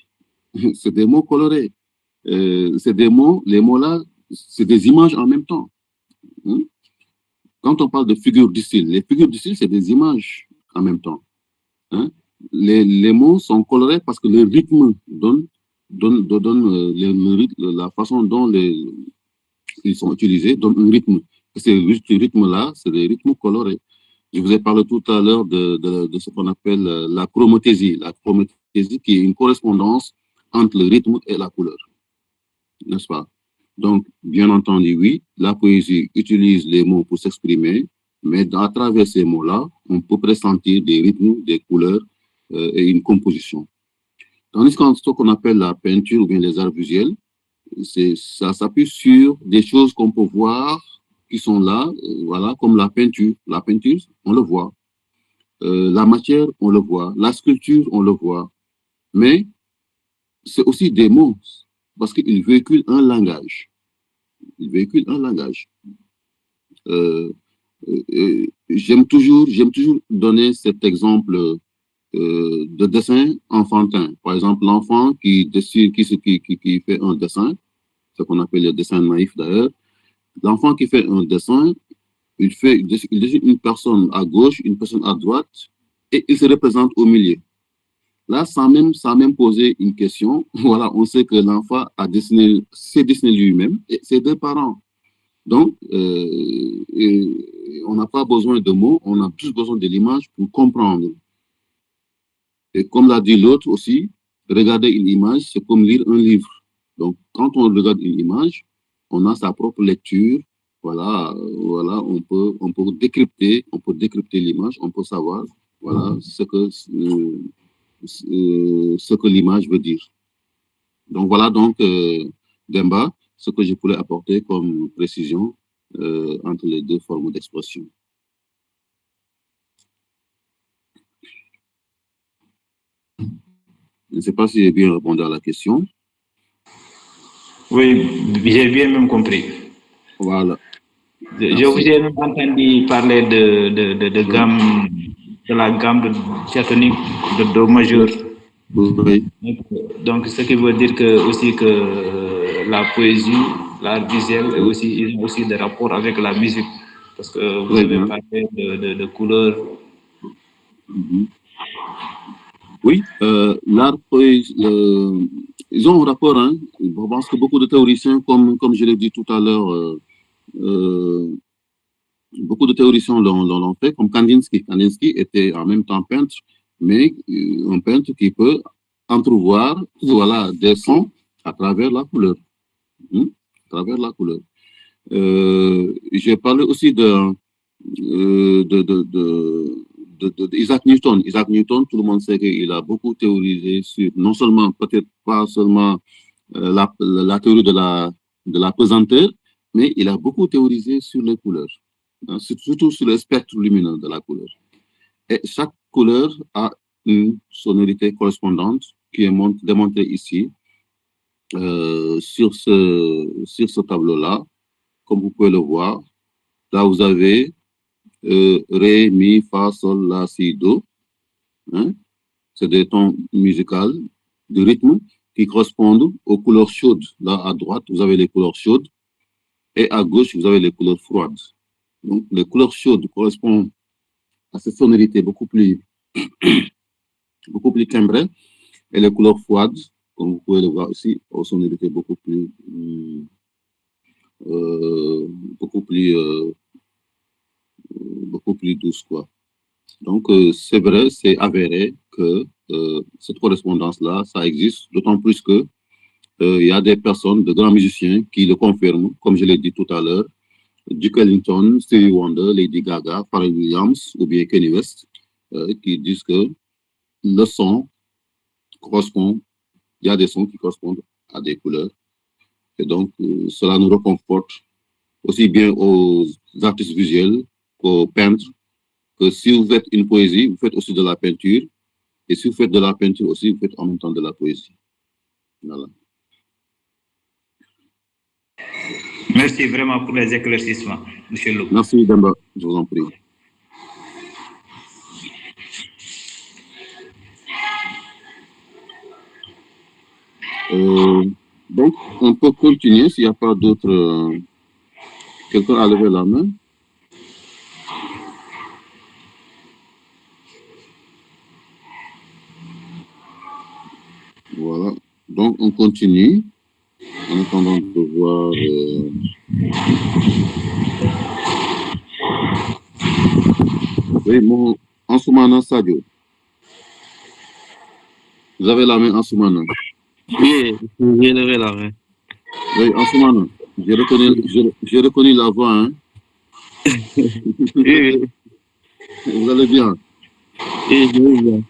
C'est des mots colorés. C'est des mots, les mots-là, c'est des images en même temps. Quand on parle de figures du style, les figures du style, c'est des images en même temps. Les mots sont colorés parce que le rythme donne la façon dont ils sont utilisés donne un rythme. Et ce rythme-là, c'est des rythmes colorés. Je vous ai parlé tout à l'heure de ce qu'on appelle la chromothésie. La chromothésie qui est une correspondance entre le rythme et la couleur. N'est-ce pas? Donc, bien entendu, oui, la poésie utilise les mots pour s'exprimer, mais à travers ces mots-là, on peut pressentir des rythmes, des couleurs et une composition. Tandis que ce qu'on appelle la peinture ou bien les arts visuels, ça s'appuie sur des choses qu'on peut voir qui sont là, voilà, comme la peinture. La peinture, on le voit. La matière, on le voit. La sculpture, on le voit. Mais c'est aussi des mots, parce qu'ils véhiculent un langage. Ils véhiculent un langage. J'aime toujours donner cet exemple de dessin enfantin. Par exemple, l'enfant qui fait un dessin, ce qu'on appelle le dessin naïf d'ailleurs. L'enfant qui fait un dessin, il dessine une personne à gauche, une personne à droite, et il se représente au milieu. Là, sans même poser une question, voilà, on sait que l'enfant s'est dessiné lui-même et ses deux parents. Donc, on n'a pas besoin de mots, on a plus besoin de l'image pour comprendre. Et comme l'a dit l'autre aussi, regarder une image, c'est comme lire un livre. Donc, quand on regarde une image, on a sa propre lecture. Voilà, on peut décrypter l'image, on peut savoir, voilà, ce que l'image veut dire. Donc, voilà, Demba, ce que je pourrais apporter comme précision entre les deux formes d'expression. Je ne sais pas si j'ai bien répondu à la question. Oui, j'ai bien même compris. Voilà. Je vous ai même entendu parler de gamme, de la gamme diatonique de Do majeur. Oui. Donc, ce qui veut dire aussi que la poésie, l'art visuel, ils ont aussi des rapports avec la musique. Parce que vous avez parlé de couleurs. Oui, l'art poésie, ils ont un rapport. Hein. Je pense que beaucoup de théoriciens, comme je l'ai dit tout à l'heure, beaucoup de théoriciens l'ont fait, comme Kandinsky. Kandinsky était en même temps peintre, mais un peintre qui peut entrevoir, voilà, des sons à travers la couleur. À travers la couleur. J'ai parlé aussi Isaac Newton. Isaac Newton, tout le monde sait qu'il a beaucoup théorisé sur, non seulement, peut-être pas seulement la théorie de la pesanteur, mais il a beaucoup théorisé sur les couleurs, hein, surtout sur le spectre lumineux de la couleur. Et chaque couleur a une sonorité correspondante qui est démontrée ici, sur ce tableau-là, comme vous pouvez le voir. Là, vous avez Ré, Mi, Fa, Sol, La, Si, Do. Hein? C'est des tons musicaux de rythme qui correspondent aux couleurs chaudes. Là, à droite, vous avez les couleurs chaudes. Et à gauche, vous avez les couleurs froides. Donc, les couleurs chaudes correspondent à cette sonorité beaucoup plus timbrée. Et les couleurs froides, comme vous pouvez le voir ici, aux sonorités beaucoup plus douces, quoi. Donc, c'est vrai, c'est avéré que cette correspondance-là, ça existe, d'autant plus que il y a des personnes, de grands musiciens, qui le confirment, comme je l'ai dit tout à l'heure. Duke Ellington, Stevie Wonder, Lady Gaga, Pharrell Williams ou bien Kanye West, qui disent que le son correspond, il y a des sons qui correspondent à des couleurs. Et donc, cela nous reconforte aussi bien aux artistes visuels qu'aux peintres, que si vous faites une poésie, vous faites aussi de la peinture. Et si vous faites de la peinture aussi, vous faites en même temps de la poésie. Voilà. Merci vraiment pour les éclaircissements, M. Lou. Merci, Damba. Je vous en prie. Donc, on peut continuer s'il n'y a pas d'autres... quelqu'un a levé la main? Voilà. Donc, on continue en attendant de voir... Oui, mon Ansoumana Sadio. Vous avez la main, Ansoumana? Oui, j'ai levé la main. Oui, Ansoumana, j'ai reconnu la voix, hein? Oui. Vous allez bien? Oui, je vais bien.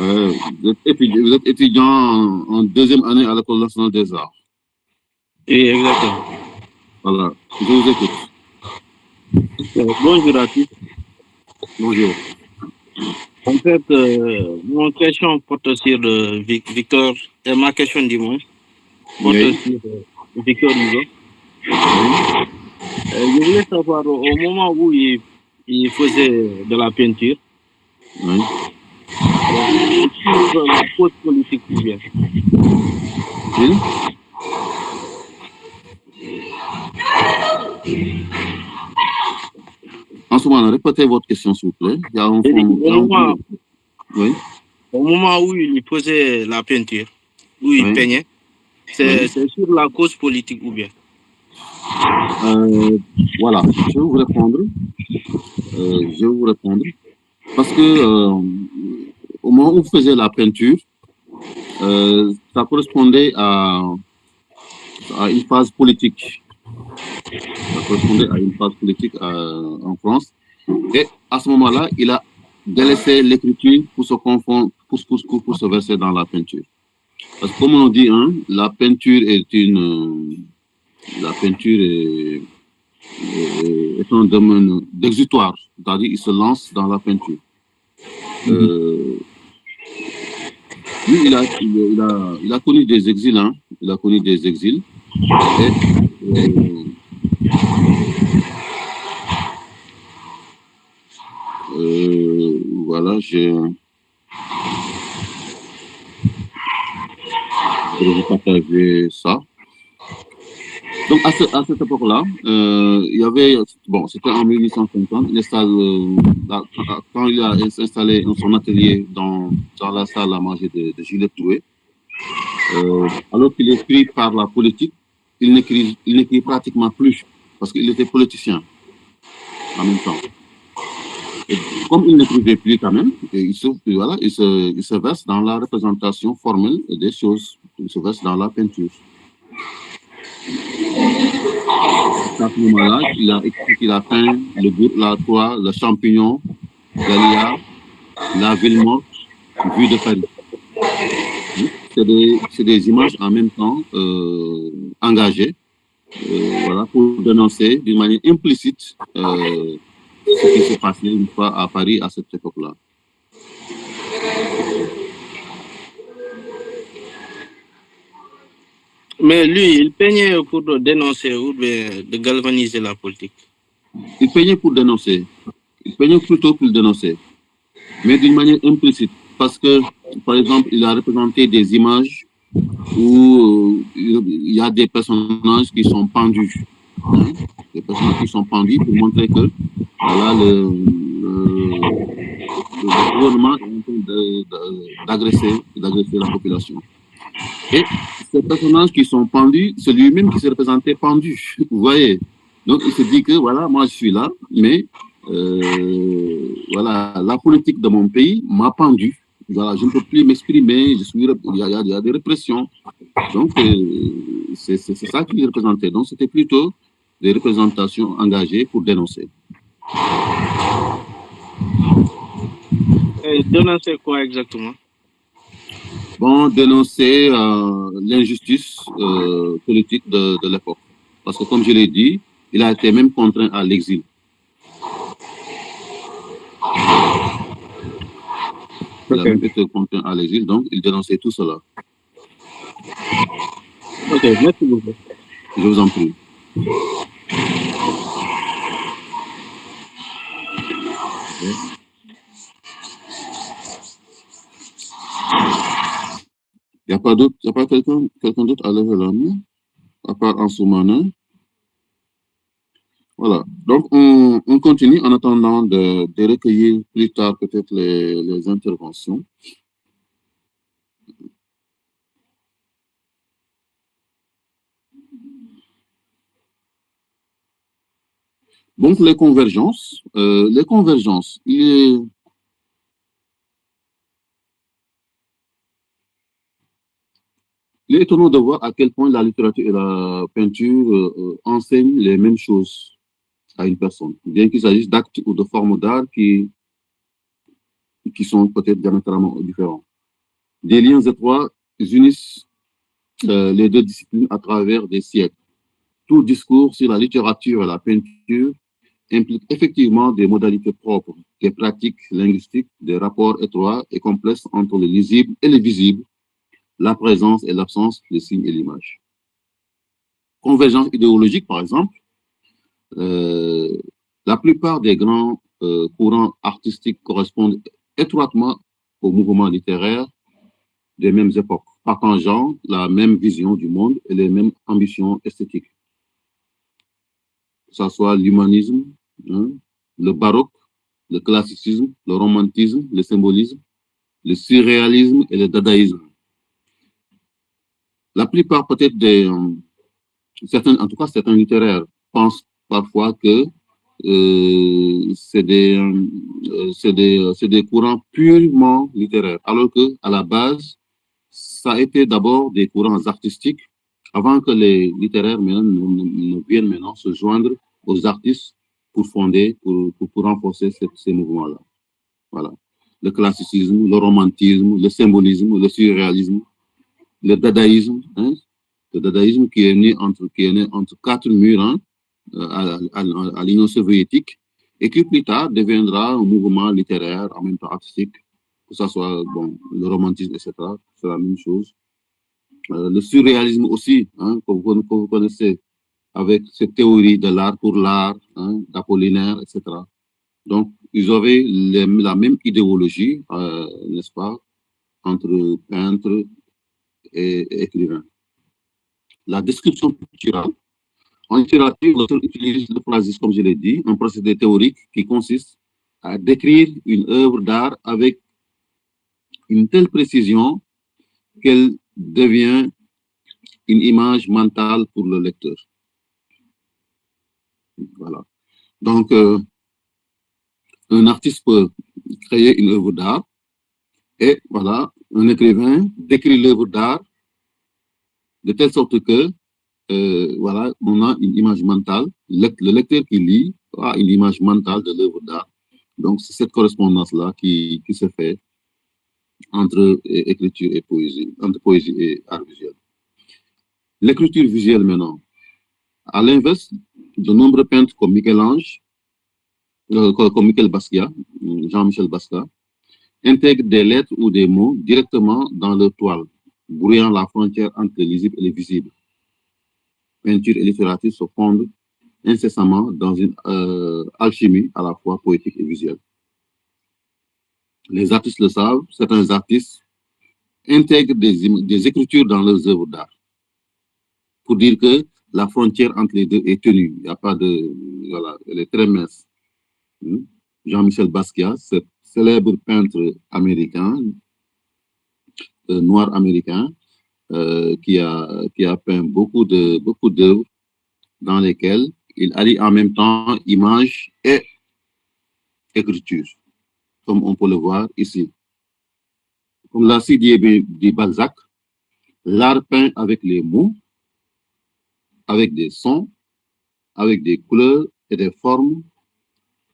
Vous êtes étudiant en deuxième année à l'École nationale des arts. Oui, exactement. Voilà, je vous écoute. Bonjour à tous. Bonjour. En fait, mon question porte sur Victor, ma question du moins, porte sur Victor Hugo. Je voulais savoir, au moment où il faisait de la peinture, sur la cause politique ou bien. En ce moment, répétez votre question, s'il vous plaît. Il y a un fond, au moment où il faisait la peinture, où il peignait, c'est sur la cause politique ou bien? Voilà, je vais vous répondre. Parce que au moment où vous faisiez la peinture, ça correspondait à une phase politique. Ça correspondait à une phase politique en France. Et à ce moment-là, il a délaissé l'écriture pour se verser dans la peinture. Parce que comme on dit, hein, la peinture est un domaine d'exutoire. C'est-à-dire, il se lance dans la peinture. Lui, il a connu des exils, hein. Il a connu des exils. Voilà, je vais vous partager ça. Donc, à cette époque-là, il y avait, bon, c'était en 1850, quand il a installé son atelier dans la salle à manger de Juliette Doué, alors qu'il est pris par la politique, il n'écrit pratiquement plus, parce qu'il était politicien en même temps. Et comme il n'écrivait plus quand même, il se verse dans la représentation formelle des choses, il se verse dans la peinture. À ce moment-là, il a peint la croix, le champignon, Galia, la ville morte, vue de Paris. C'est des images en même temps engagées, voilà, pour dénoncer d'une manière implicite ce qui s'est passé une fois à Paris à cette époque-là. Mais lui, il peignait pour dénoncer ou de galvaniser la politique? Il peignait pour dénoncer. Il peignait plutôt pour dénoncer, mais d'une manière implicite. Parce que, par exemple, il a représenté des images où il y a des personnages qui sont pendus. hein, des personnages qui sont pendus pour montrer que voilà, le gouvernement est en train d'agresser la population. Et ces personnages qui sont pendus, c'est lui-même qui s'est représenté pendu, vous voyez. Donc il se dit que voilà, moi je suis là, mais voilà, la politique de mon pays m'a pendu. Voilà, je ne peux plus m'exprimer, il y a des répressions. Donc c'est ça qu'il représentait. Donc c'était plutôt des représentations engagées pour dénoncer. Et dénoncer quoi exactement? Bon, dénoncer l'injustice politique de l'époque. Parce que comme je l'ai dit, il a été même contraint à l'exil. Il a même été contraint à l'exil, donc il dénonçait tout cela. Ok, merci beaucoup. Je vous en prie. Il n'y a pas d'autre, il n'y a pas quelqu'un d'autre à lever la main, à part Ansoumana. Voilà. Donc, on continue en attendant de recueillir plus tard peut-être les interventions. Donc, les convergences, il est étonnant de voir à quel point la littérature et la peinture enseignent les mêmes choses à une personne, bien qu'il s'agisse d'actes ou de formes d'art qui sont peut-être diamétralement différents. Des liens étroits unissent les deux disciplines à travers des siècles. Tout discours sur la littérature et la peinture implique effectivement des modalités propres, des pratiques linguistiques, des rapports étroits et complexes entre le lisible et le visible, la présence et l'absence, le signe et l'image. Convergence idéologique, par exemple, la plupart des grands courants artistiques correspondent étroitement au mouvement littéraire des mêmes époques, partageant la même vision du monde et les mêmes ambitions esthétiques. Que ce soit l'humanisme, hein, le baroque, le classicisme, le romantisme, le symbolisme, le surréalisme et le dadaïsme. La plupart peut-être certains, en tout cas certains littéraires pensent parfois que c'est des courants purement littéraires, alors que à la base, ça a été d'abord des courants artistiques avant que les littéraires ne viennent maintenant se joindre aux artistes pour renforcer ces mouvements-là. Voilà. Le classicisme, le romantisme, le symbolisme, le surréalisme, le dadaïsme, hein, le dadaïsme qui est né entre quatre murs, hein, à l'Union soviétique, et qui plus tard deviendra un mouvement littéraire en même temps artistique, que ce soit le romantisme, etc. C'est la même chose. Le surréalisme aussi, hein, que vous connaissez, avec cette théorie de l'art pour l'art, hein, d'Apollinaire, etc. Donc, ils avaient la même idéologie, n'est-ce pas, entre peintre et écrivain. La description picturale. En littérature, l'auteur utilise le phrasisme, comme je l'ai dit, un procédé théorique qui consiste à décrire une œuvre d'art avec une telle précision qu'elle devient une image mentale pour le lecteur. Voilà. Donc, un artiste peut créer une œuvre d'art et voilà, un écrivain décrit l'œuvre d'art de telle sorte que voilà, on a une image mentale. Le lecteur qui lit a une image mentale de l'œuvre d'art. Donc, c'est cette correspondance-là qui se fait entre écriture et poésie, entre poésie et art visuel. L'écriture visuelle maintenant. À l'inverse, de nombreux peintres comme Michel-Ange, comme Michel Basquiat, Jean-Michel Basquiat, intègrent des lettres ou des mots directement dans leur toile, brouillant la frontière entre le lisible et le visible. Peinture et littérature se fondent incessamment dans une alchimie à la fois poétique et visuelle. Les artistes le savent, certains artistes intègrent des écritures dans leurs œuvres d'art pour dire que la frontière entre les deux est tenue. Il n'y a pas de... Voilà, elle est très mince. Jean-Michel Basquiat, ce célèbre peintre américain, noir américain, qui a peint beaucoup d'œuvres dans lesquelles il allie en même temps image et écriture, comme on peut le voir ici. Comme l'a dit Balzac, l'art peint avec les mots, avec des sons, avec des couleurs et des formes.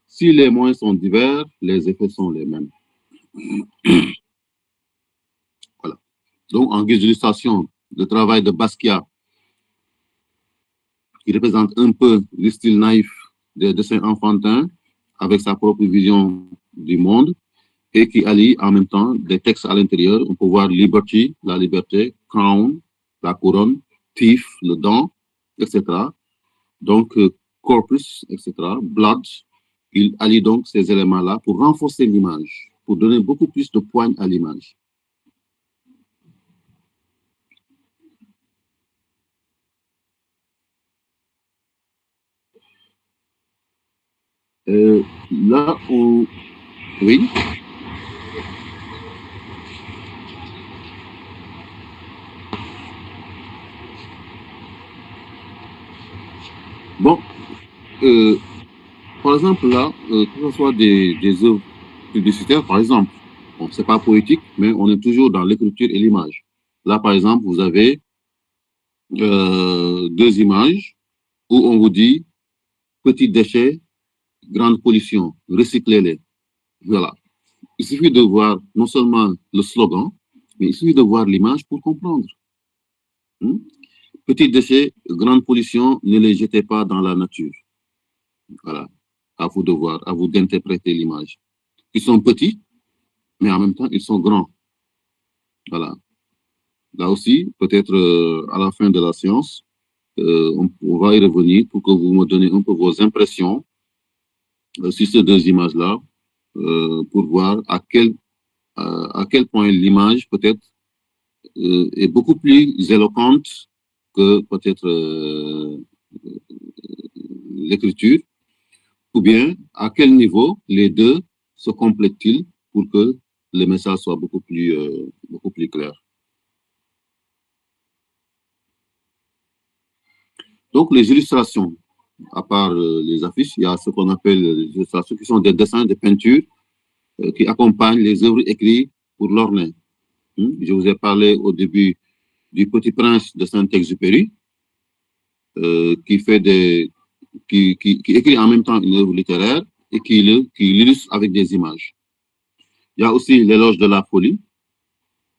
Si les moyens sont divers, les effets sont les mêmes. Voilà. Donc, en guise d'illustration, le travail de Basquiat, qui représente un peu le style naïf des dessins enfantins, avec sa propre vision du monde, et qui allie en même temps des textes à l'intérieur. On peut voir Liberty, la liberté, Crown, la couronne, Thief, le don, etc. Donc, Corpus, etc. Blood, il allie donc ces éléments-là pour renforcer l'image, pour donner beaucoup plus de poigne à l'image. Là, on... Oui. Bon, par exemple, là, que ce soit des œuvres publicitaires, par exemple, bon, c'est pas poétique, mais on est toujours dans l'écriture et l'image. Là, par exemple, vous avez deux images où on vous dit petits déchets, grande pollution, recyclez-les. Voilà. Il suffit de voir non seulement le slogan, mais il suffit de voir l'image pour comprendre. Petits déchets, grande pollution, ne les jetez pas dans la nature. Voilà. À vous de voir, à vous d'interpréter l'image. Ils sont petits, mais en même temps, ils sont grands. Voilà. Là aussi, peut-être à la fin de la séance, on va y revenir pour que vous me donnez un peu vos impressions sur ces deux images-là, pour voir à quel point l'image peut-être est beaucoup plus éloquente que peut-être l'écriture, ou bien à quel niveau les deux se complètent-ils pour que le message soit beaucoup plus clair. Donc, les illustrations, à part les affiches, il y a ce qu'on appelle les illustrations qui sont des dessins, des peintures qui accompagnent les œuvres écrites pour l'orner. Je vous ai parlé au début du Petit Prince de Saint-Exupéry, qui écrit en même temps une œuvre littéraire et qui l'illustre avec des images. Il y a aussi l'éloge de la folie.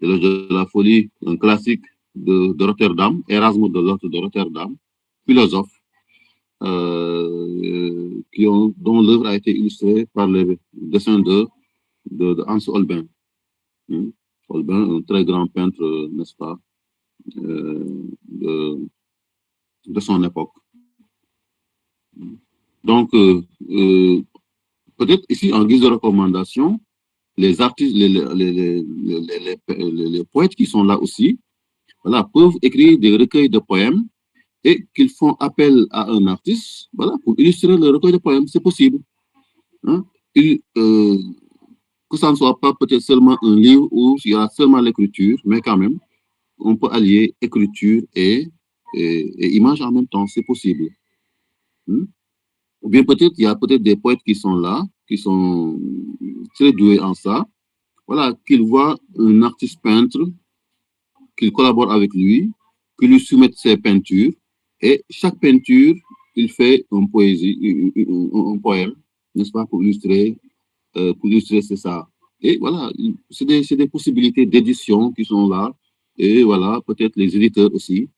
L'éloge de la folie, un classique de Rotterdam, Erasme de Rotterdam, philosophe, dont l'œuvre a été illustrée par les dessins de Hans Holbein. Holbein, un très grand peintre, n'est-ce pas, de son époque. Donc, peut-être ici, en guise de recommandation, les artistes, les poètes qui sont là aussi, voilà, peuvent écrire des recueils de poèmes et qu'ils font appel à un artiste, voilà, pour illustrer le recueil de poèmes, c'est possible. Que ça ne soit pas peut-être seulement un livre où il y aura seulement l'écriture, mais quand même, on peut allier écriture et image en même temps, c'est possible. Ou bien peut-être, il y a peut-être des poètes qui sont là, qui sont très doués en ça, voilà, qu'ils voient un artiste peintre, qu'il collabore avec lui, qu'il lui soumette ses peintures, et chaque peinture, il fait un poème, n'est-ce pas, pour illustrer c'est ça. Et voilà, c'est des possibilités d'édition qui sont là, et voilà, peut-être les éditeurs aussi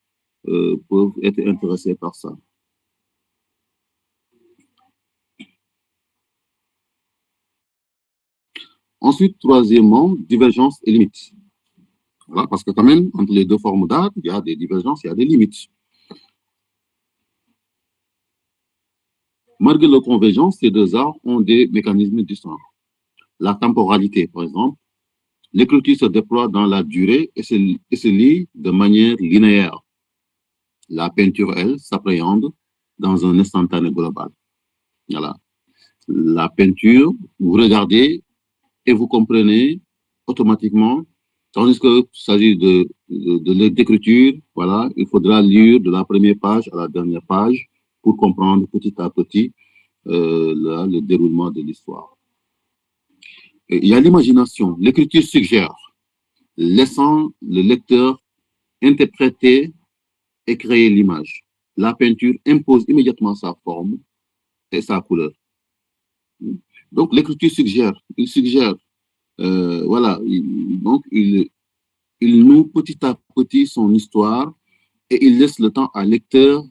peuvent être intéressés par ça. Ensuite, troisièmement, divergence et limites. Voilà, parce que quand même, entre les deux formes d'art, il y a des divergences, il y a des limites. Malgré leur convergence, ces deux arts ont des mécanismes distincts. La temporalité, par exemple, l'écriture se déploie dans la durée et se lit de manière linéaire. La peinture, elle, s'appréhende dans un instantané global. Voilà. La peinture, vous regardez et vous comprenez automatiquement, tandis que s'agit d'écriture, voilà, il faudra lire de la première page à la dernière page pour comprendre petit à petit le déroulement de l'histoire. Il y a l'imagination. L'écriture suggère, laissant le lecteur interpréter et créer l'image. La peinture impose immédiatement sa forme et sa couleur. Donc, l'écriture suggère, voilà, donc il noue petit à petit son histoire et il laisse le temps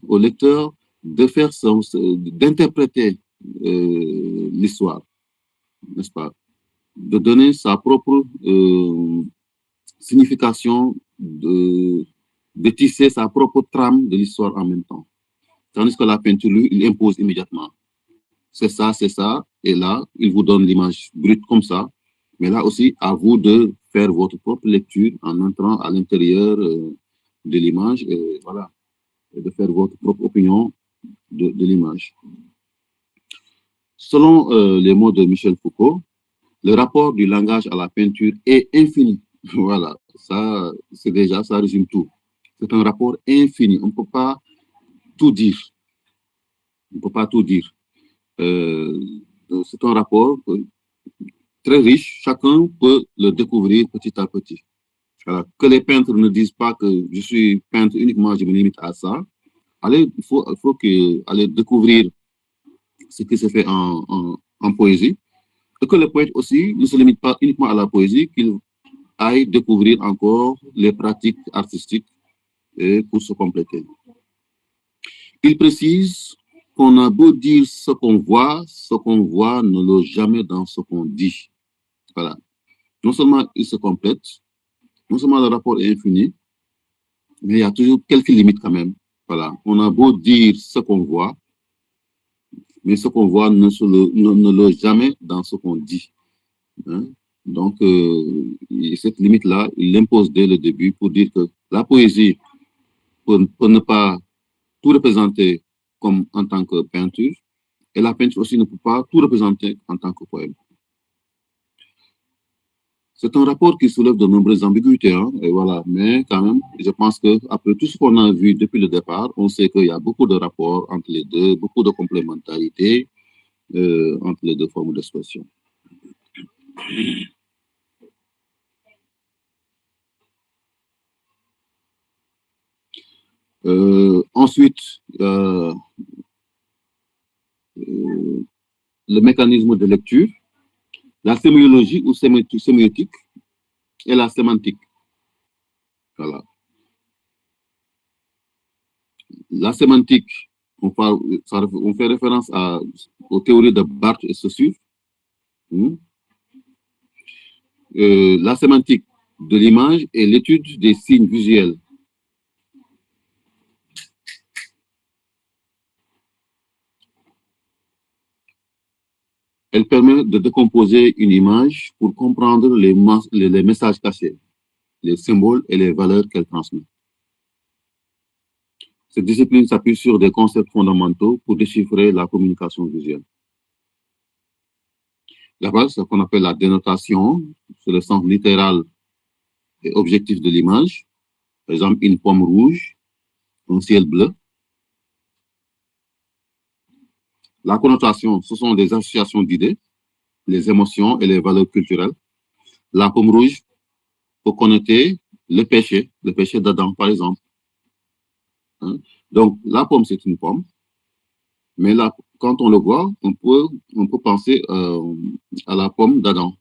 au lecteur de faire d'interpréter l'histoire, n'est-ce pas? De donner sa propre signification, de tisser sa propre trame de l'histoire en même temps. Tandis que la peinture, lui, il impose immédiatement. C'est ça, et là, il vous donne l'image brute comme ça. Mais là aussi, à vous de faire votre propre lecture en entrant à l'intérieur de l'image, et voilà, et de faire votre propre opinion de l'image. Selon les mots de Michel Foucault, le rapport du langage à la peinture est infini. Voilà, ça, c'est déjà, ça résume tout. C'est un rapport infini. On ne peut pas tout dire. On ne peut pas tout dire. C'est un rapport très riche. Chacun peut le découvrir petit à petit. Alors, que les peintres ne disent pas que je suis peintre uniquement, je me limite à ça. Allez, il faut aller découvrir ce qui se fait en poésie. Et que le poète aussi ne se limite pas uniquement à la poésie, qu'il aille découvrir encore les pratiques artistiques pour se compléter. Il précise qu'on a beau dire ce qu'on voit ne loge jamais dans ce qu'on dit. Voilà. Non seulement il se complète, non seulement le rapport est infini, mais il y a toujours quelques limites quand même. Voilà. On a beau dire ce qu'on voit, mais ce qu'on voit ne loge jamais dans ce qu'on dit. Hein? Donc, cette limite-là, il l'impose dès le début pour dire que la poésie, pour ne pas tout représenter comme en tant que peinture, et la peinture aussi ne peut pas tout représenter en tant que poème. C'est un rapport qui soulève de nombreuses ambiguïtés, hein, et voilà. Mais quand même, je pense qu'après tout ce qu'on a vu depuis le départ, on sait qu'il y a beaucoup de rapports entre les deux, beaucoup de complémentarité entre les deux formes d'expression. Ensuite, le mécanisme de lecture, la sémiologie ou sémiotique et la sémantique. Voilà. La sémantique, on fait référence aux théories de Barthes et Saussure. La sémantique de l'image est l'étude des signes visuels. Elle permet de décomposer une image pour comprendre les messages cachés, les symboles et les valeurs qu'elle transmet. Cette discipline s'appuie sur des concepts fondamentaux pour déchiffrer la communication visuelle. La base, c'est ce qu'on appelle la dénotation, c'est le sens littéral et objectif de l'image. Par exemple, une pomme rouge, un ciel bleu. La connotation, ce sont des associations d'idées, les émotions et les valeurs culturelles. La pomme rouge peut connoter le péché d'Adam, par exemple. Hein? Donc, la pomme, c'est une pomme. Mais là, quand on le voit, on peut penser à la pomme d'Adam.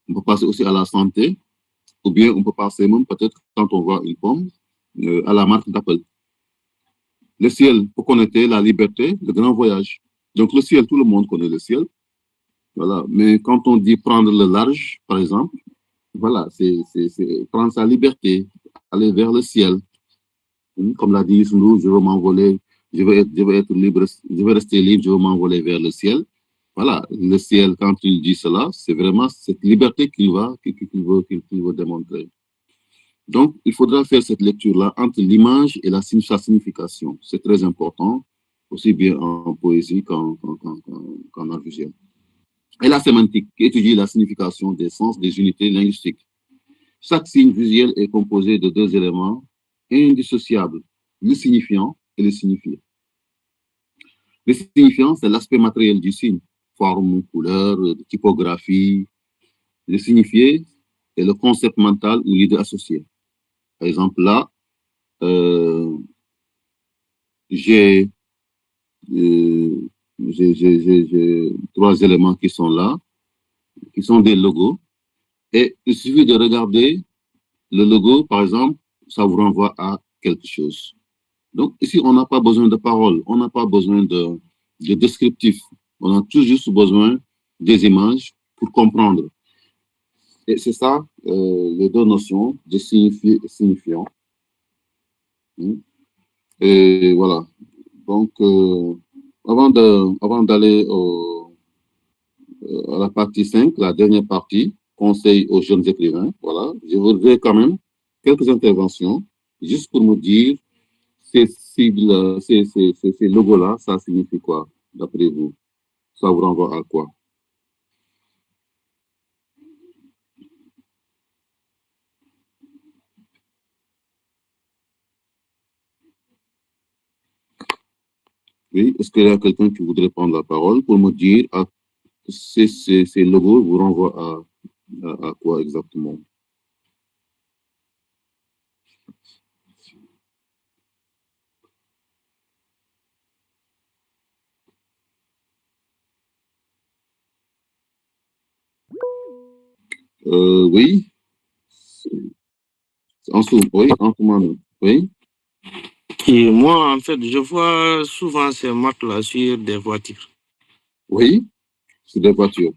On peut penser aussi à la santé, ou bien on peut penser même peut-être quand on voit une pomme à la marque d'Apple. Le ciel peut connoter la liberté, le grand voyage. Donc le ciel, tout le monde connaît le ciel. Voilà. Mais quand on dit prendre le large, par exemple, voilà, c'est prendre sa liberté, aller vers le ciel. Comme l'a dit Youssou, je veux m'envoler, je vais être libre, je vais rester libre, je veux m'envoler vers le ciel. Voilà, le ciel, quand il dit cela, c'est vraiment cette liberté qu'il veut démontrer. Donc, il faudra faire cette lecture-là entre l'image et sa signification. C'est très important, aussi bien en poésie qu'en art visuel. Et la sémantique, qui étudie la signification des sens des unités linguistiques. Chaque signe visuel est composé de deux éléments indissociables, le signifiant et le signifié. Le signifiant, c'est l'aspect matériel du signe, forme, couleur, typographie. Le signifié, c'est le concept mental ou l'idée associée. Par exemple, là, j'ai trois éléments qui sont là, qui sont des logos. Et il suffit de regarder le logo, par exemple, ça vous renvoie à quelque chose. Donc, ici, on n'a pas besoin de paroles, on n'a pas besoin de descriptif. On a tout juste besoin des images pour comprendre. Et c'est ça, les deux notions de signifié et signifiant. Et voilà. Donc, avant d'aller à la partie 5, la dernière partie, conseil aux jeunes écrivains, voilà, je voudrais quand même quelques interventions, juste pour me dire ces sigles, ces logos-là, ça signifie quoi, d'après vous? Ça vous renvoie à quoi? Oui, est-ce qu'il y a quelqu'un qui voudrait prendre la parole pour me dire ces logos vous renvoient à quoi exactement? Oui, oui, en ce moment, oui. Et moi, en fait, je vois souvent ces marques-là sur des voitures. Oui, sur des voitures.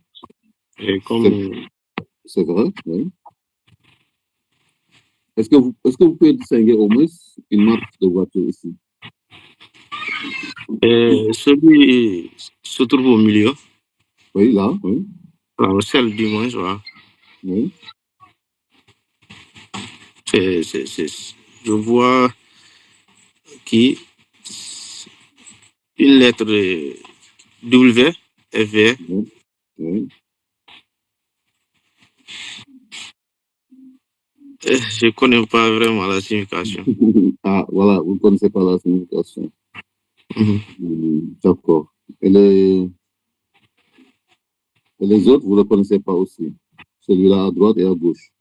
Et comme... C'est vrai, oui. Est-ce que vous pouvez distinguer au moins une marque de voiture ici? celui se trouve au milieu. Oui, là, oui. Alors, celle du moins, voilà. Oui. Je vois qui une lettre W et V. Oui. Oui. Je ne connais pas vraiment la signification. Ah, voilà, vous ne connaissez pas la signification. D'accord. Et les autres, vous ne le connaissez pas aussi. Celui-là à droite et à gauche.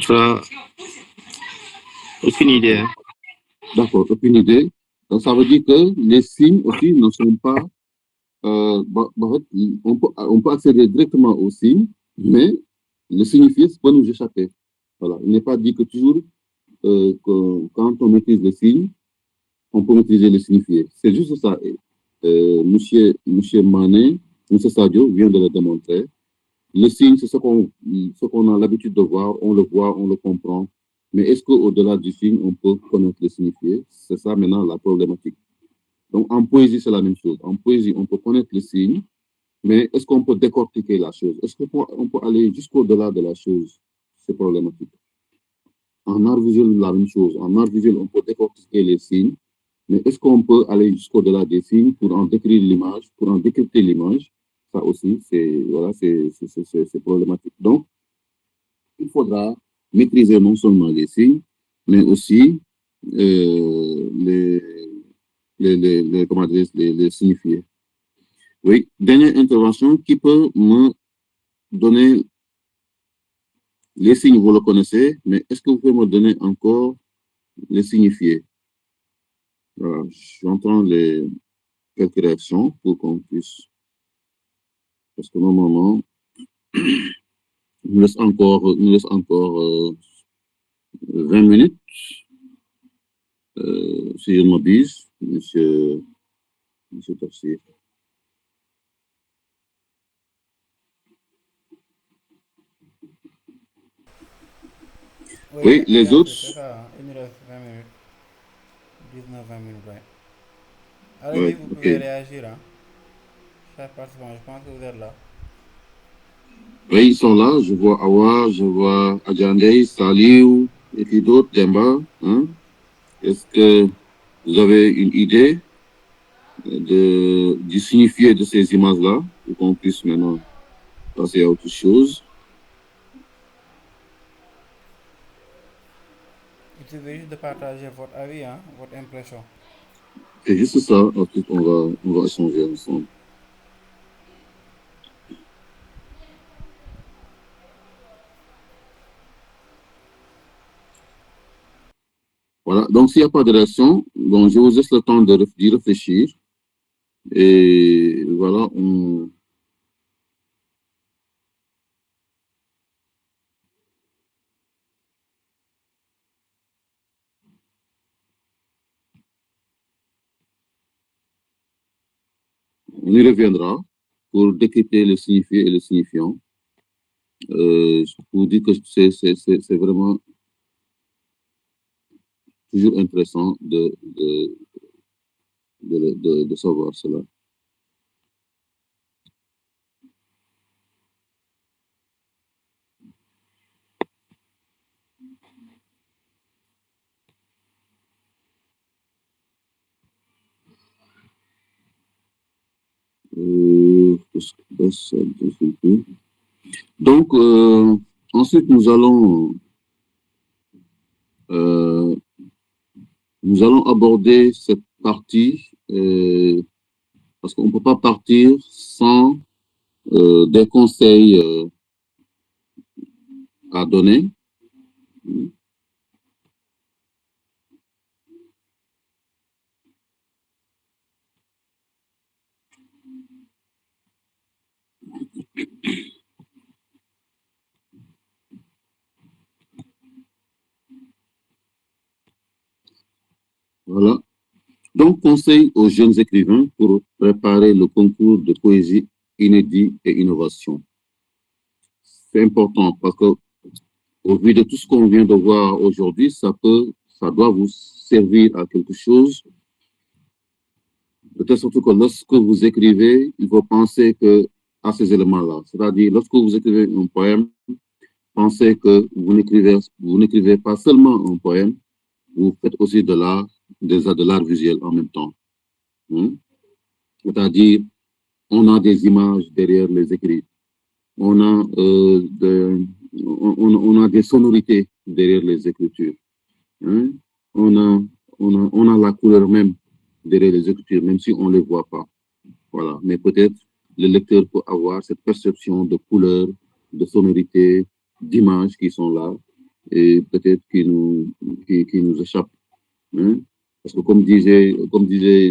Ça, aucune idée. Hein. D'accord, aucune idée. Donc, ça veut dire que les signes aussi ne sont pas. On peut accéder directement aux signes, mais le signifié peut nous échapper. Voilà. Il n'est pas dit que toujours, que quand on maîtrise le signe, on peut maîtriser le signifié. C'est juste ça. Monsieur Manet, monsieur Sadio vient de le démontrer. Le signe, c'est ce qu'on a l'habitude de voir, on le voit, on le comprend. Mais est-ce qu'au-delà du signe, on peut connaître le signifié? C'est ça maintenant la problématique. Donc en poésie, c'est la même chose. En poésie, on peut connaître le signe, mais est-ce qu'on peut décortiquer la chose? Est-ce qu'on peut aller jusqu'au-delà de la chose? C'est problématique. En art visuel, la même chose. En art visuel, on peut décortiquer les signes, mais est-ce qu'on peut aller jusqu'au-delà des signes pour en décrire l'image, pour en décrypter l'image? Ça aussi, c'est problématique. Donc, il faudra maîtriser non seulement les signes, mais aussi comment dire, les signifier. Oui, dernière intervention, qui peut me donner les signes, vous le connaissez, mais est-ce que vous pouvez me donner encore les signifier? Voilà, j'entends quelques réactions pour qu'on puisse, parce que normalement, il nous laisse encore 20 minutes, si je ne m'abuse, monsieur Tafsir. Oui, les autres. C'est ça, il nous reste 20 minutes. 19-20 minutes, ouais. Allez-y, Oui, vous ok. pouvez réagir. Hein. Chaque participant, je pense que vous êtes là. Oui, ils sont là. Je vois Awa, je vois Adjandei, Saliou, et puis d'autres, Demba. Hein? Est-ce que vous avez une idée du signifié de ces images-là pour qu'on puisse maintenant passer à autre chose? Il suffit juste de partager votre avis, hein, votre impression. C'est juste ça. Ensuite, on va échanger ensemble. Voilà. Donc, s'il n'y a pas de réaction, bon, je vous laisse le temps d'y réfléchir. Et voilà, on y reviendra pour décrypter le signifié et le signifiant. Je vous dis que c'est vraiment toujours intéressant de savoir cela. Donc, ensuite, euh, nous allons aborder cette partie parce qu'on ne peut pas partir sans des conseils à donner. Voilà. Donc, conseil aux jeunes écrivains pour préparer le concours de poésie inédit et innovation. C'est important parce que au vu de tout ce qu'on vient de voir aujourd'hui, ça doit vous servir à quelque chose. De telle sorte que lorsque vous écrivez, il faut penser à ces éléments-là. C'est-à-dire, lorsque vous écrivez un poème, pensez que vous n'écrivez pas seulement un poème, vous faites aussi de l'art visuel en même temps. C'est-à-dire, on a des images derrière les écrits, on a, on a des sonorités derrière les écritures. Hein? On a la couleur même derrière les écritures, même si on ne les voit pas. Voilà. Mais peut-être le lecteur peut avoir cette perception de couleur, de sonorité, d'images qui sont là et peut-être qui nous échappent. Hein? Parce que comme disait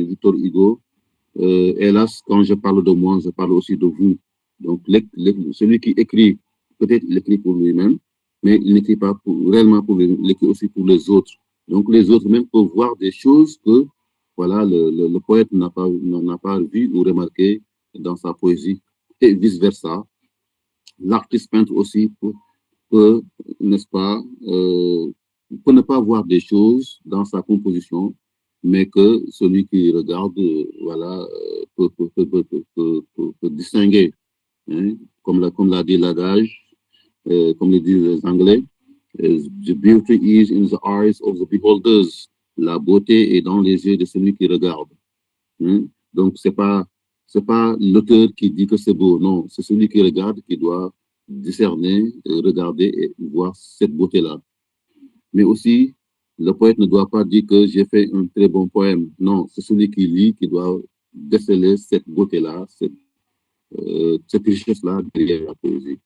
Victor Hugo, hélas, quand je parle de moi, je parle aussi de vous. Donc, celui qui écrit, peut-être il écrit pour lui-même, mais il n'écrit pas réellement pour lui, il écrit aussi pour les autres. Donc, les autres même peuvent voir des choses que voilà, le poète n'a pas vu ou remarqué dans sa poésie, et vice-versa. L'artiste peintre aussi peut n'est-ce pas, peut ne pas voir des choses dans sa composition, mais que celui qui regarde, voilà, peut distinguer. Hein, comme l'a dit l'adage, comme le disent les Anglais, the beauty is in the eyes of the beholders. La beauté est dans les yeux de celui qui regarde. Hein. Donc, c'est pas l'auteur qui dit que c'est beau, non, c'est celui qui regarde qui doit discerner, regarder et voir cette beauté-là. Mais aussi, le poète ne doit pas dire que j'ai fait un très bon poème. Non, c'est celui qui lit qui doit déceler cette beauté-là, cette richesse-là derrière la poésie.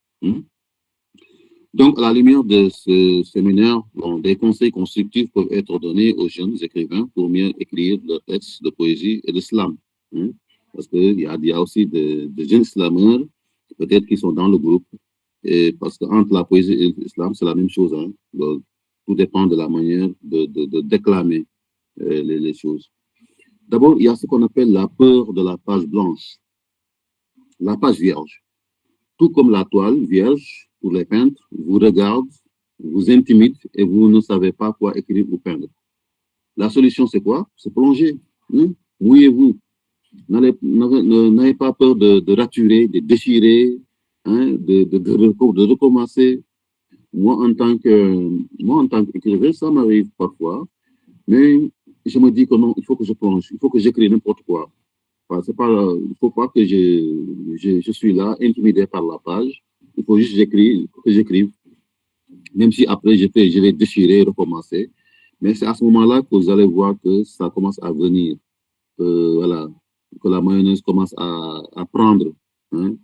Donc, à la lumière de ce séminaire, bon, des conseils constructifs peuvent être donnés aux jeunes écrivains pour mieux écrire leurs textes de poésie et de slam. Parce qu'il y a aussi de jeunes slameurs, peut-être qui sont dans le groupe, et parce qu'entre la poésie et l'islam, c'est la même chose. Donc, tout dépend de la manière de déclamer les choses. D'abord, il y a ce qu'on appelle la peur de la page blanche, la page vierge. Tout comme la toile vierge, pour les peintres, vous regarde, vous intimide et vous ne savez pas quoi écrire ou peindre. La solution, c'est quoi? C'est plonger. Mouillez-vous. N'ayez pas peur de raturer, de déchirer, hein, de recommencer. Moi, en tant qu'écrivain, ça m'arrive parfois, mais je me dis que non, il faut que je plonge, il faut que j'écris n'importe quoi. Enfin, c'est pas, il ne faut pas que je suis là, intimidé par la page. Il faut juste que j'écrive, même si après je vais déchirer, recommencer. Mais c'est à ce moment-là que vous allez voir que ça commence à venir. Voilà, que la mayonnaise commence à prendre. Hein.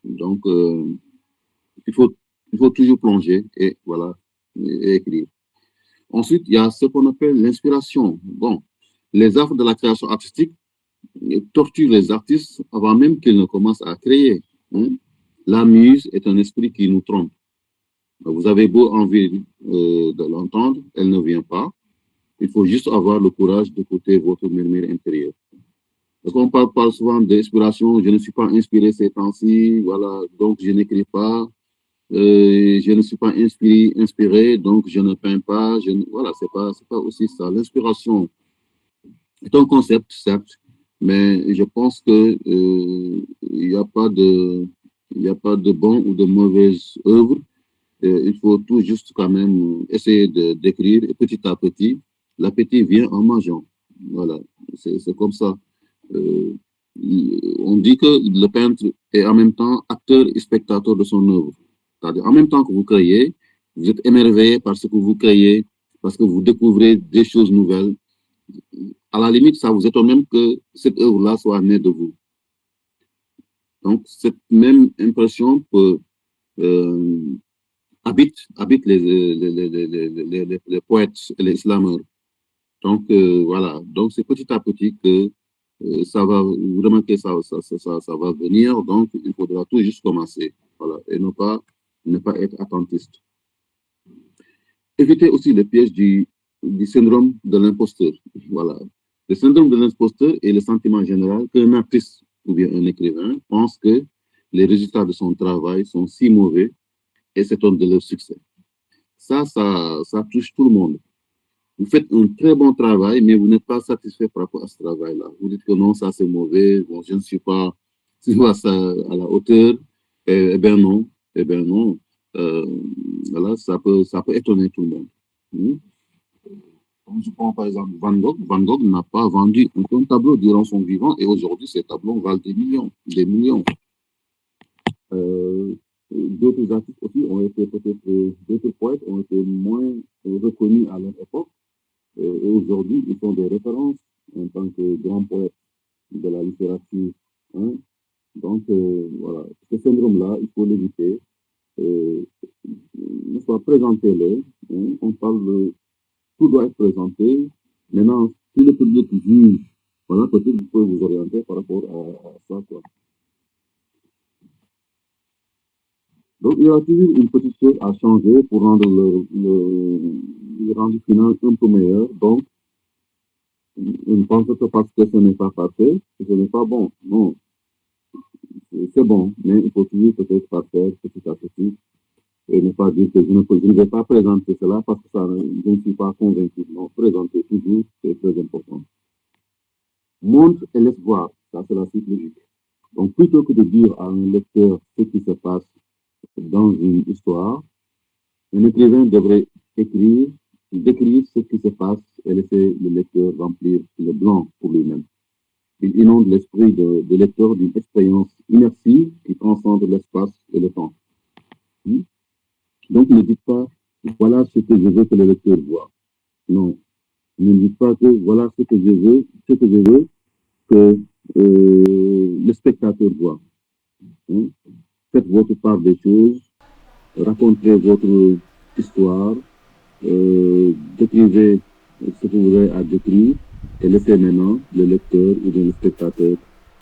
Donc, il faut, il faut toujours plonger et voilà, et écrire. Ensuite, il y a ce qu'on appelle l'inspiration. Bon, les arts de la création artistique torturent les artistes avant même qu'ils ne commencent à créer. Hein. La muse est un esprit qui nous trompe. Vous avez beau envie de l'entendre, elle ne vient pas. Il faut juste avoir le courage d'écouter votre murmure intérieur. Parce qu'on parle souvent d'inspiration, je ne suis pas inspiré ces temps-ci, voilà, donc je n'écris pas, je ne suis pas inspiré, donc je ne peins pas, voilà, c'est pas aussi ça. L'inspiration est un concept, certes, mais je pense que il n'y a pas de bon ou de mauvaise œuvre. Il faut tout juste quand même essayer d'écrire et petit à petit, l'appétit vient en mangeant. Voilà, c'est comme ça. Euh, on dit que le peintre est en même temps acteur et spectateur de son œuvre. C'est-à-dire, en même temps que vous créez, vous êtes émerveillé par ce que vous créez, parce que vous découvrez des choses nouvelles. À la limite, ça vous étonne même que cette œuvre-là soit née de vous. Donc, cette même impression peut habite les poètes et les slameurs. Donc, voilà. Donc, c'est petit à petit que ça va, vous remarquez, ça va venir. Donc, il faudra tout juste commencer. Voilà. Et ne pas être attentiste. Éviter aussi le piège du syndrome de l'imposteur. Voilà. Le syndrome de l'imposteur est le sentiment général qu'un artiste ou bien un écrivain pense que les résultats de son travail sont si mauvais et s'étonne de leur succès. Ça touche tout le monde. Vous faites un très bon travail, mais vous n'êtes pas satisfait par rapport à ce travail-là. Vous dites que non, ça c'est mauvais, bon, je ne suis pas ça à la hauteur. Eh bien non, voilà, ça peut étonner tout le monde. Comme je prends par exemple Van Gogh. Van Gogh n'a pas vendu un tableau durant son vivant et aujourd'hui, ces tableaux valent des millions, des millions. D'autres artistes aussi ont été peut-être, d'autres poètes ont été moins reconnus à leur époque. Et aujourd'hui, ils sont des références en tant que grands poètes de la littérature. Hein. Donc, voilà, ce syndrome-là, il faut l'éviter. Il faut présenter-le. Hein. On parle de tout doit être présenté. Maintenant, si le public juge, voilà, peut-être vous pouvez vous orienter par rapport à ça, quoi. Donc, il y a toujours une petite chose à changer pour rendre le rendu final un peu meilleur. Donc, on ne pense que parce que ce n'est pas parfait, que ce n'est pas bon. Non, c'est bon, mais il faut toujours peut-être parfaire petit à petit et ne pas dire que je ne vais pas présenter cela parce que je ne suis pas convaincu. Non, présenter toujours, c'est très important. Montre et laisse voir, ça c'est la suite logique. Donc, plutôt que de dire à un lecteur ce qui se passe dans une histoire, un écrivain devrait décrire ce qui se passe et laisser le lecteur remplir le blanc pour lui-même. Il inonde l'esprit de lecteur d'une expérience immersive qui transcende l'espace et le temps. Donc, ne dites pas, voilà ce que je veux que le lecteur voit. Non. Ne dites pas que voilà ce que je veux que le spectateur voit. Faites votre part des choses, racontez votre histoire, décrivez ce que vous avez à décrire et laissez maintenant le lecteur ou le spectateur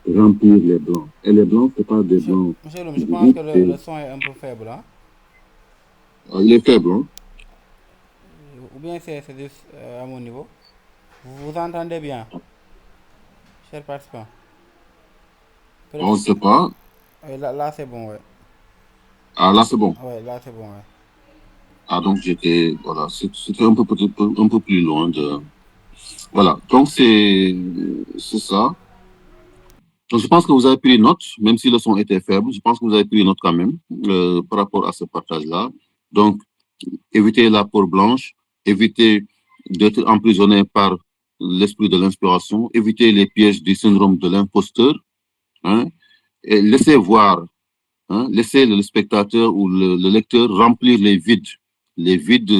remplir les blancs. Et les blancs, ce n'est pas des blancs. Monsieur Loum, je pense que le son est un peu faible. Hein? Il est faible. Hein? Ou bien c'est juste à mon niveau. Vous entendez bien, cher participant? On ne sait pas. Là c'est bon, ouais. Ah, là c'est bon. Ouais, là c'est bon, ouais. Ah, donc voilà, c'était un peu plus loin de... Voilà, donc c'est ça. Donc, je pense que vous avez pris note, même si le son était faible, je pense que vous avez pris note quand même par rapport à ce partage-là. Donc, évitez la peau blanche, évitez d'être emprisonné par l'esprit de l'inspiration, évitez les pièges du syndrome de l'imposteur, hein, et laissez voir, hein, laissez le spectateur ou le lecteur remplir les vides. Les vides,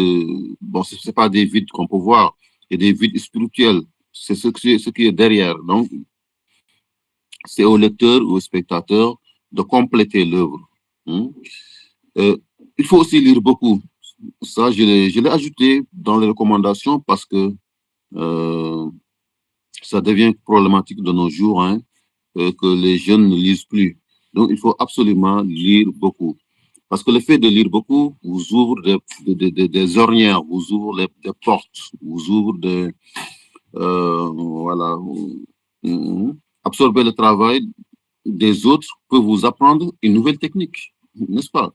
bon, ce n'est pas des vides qu'on peut voir, il y a des vides spirituels, c'est ce qui est derrière. Donc, c'est au lecteur ou au spectateur de compléter l'œuvre. Hein. Il faut aussi lire beaucoup. Ça, je l'ai ajouté dans les recommandations parce que ça devient problématique de nos jours, hein, que les jeunes ne lisent plus. Donc, il faut absolument lire beaucoup. Parce que le fait de lire beaucoup vous ouvre des ornières, vous ouvre des portes, vous ouvre des... voilà. Absorber le travail des autres peut vous apprendre une nouvelle technique, n'est-ce pas?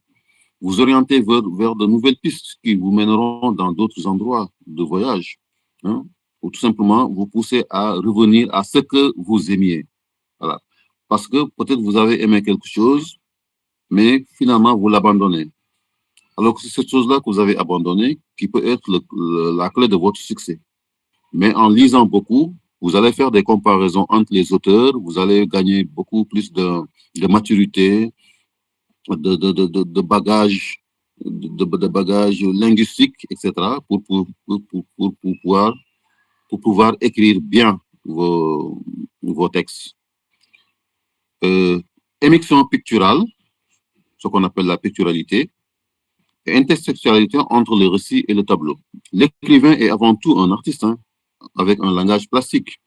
Vous orienter vers de nouvelles pistes qui vous mèneront dans d'autres endroits de voyage, hein, ou tout simplement vous pousser à revenir à ce que vous aimiez. Voilà. Parce que peut-être vous avez aimé quelque chose, mais finalement vous l'abandonnez. Alors que c'est cette chose-là que vous avez abandonnée qui peut être la clé de votre succès. Mais en lisant beaucoup, vous allez faire des comparaisons entre les auteurs, vous allez gagner beaucoup plus de maturité, de bagages, de bagages linguistiques, etc., pour pouvoir écrire bien vos textes. Émission picturale, ce qu'on appelle la picturalité, et intertextualité entre le récit et le tableau. L'écrivain est avant tout un artiste, hein, avec un langage plastique.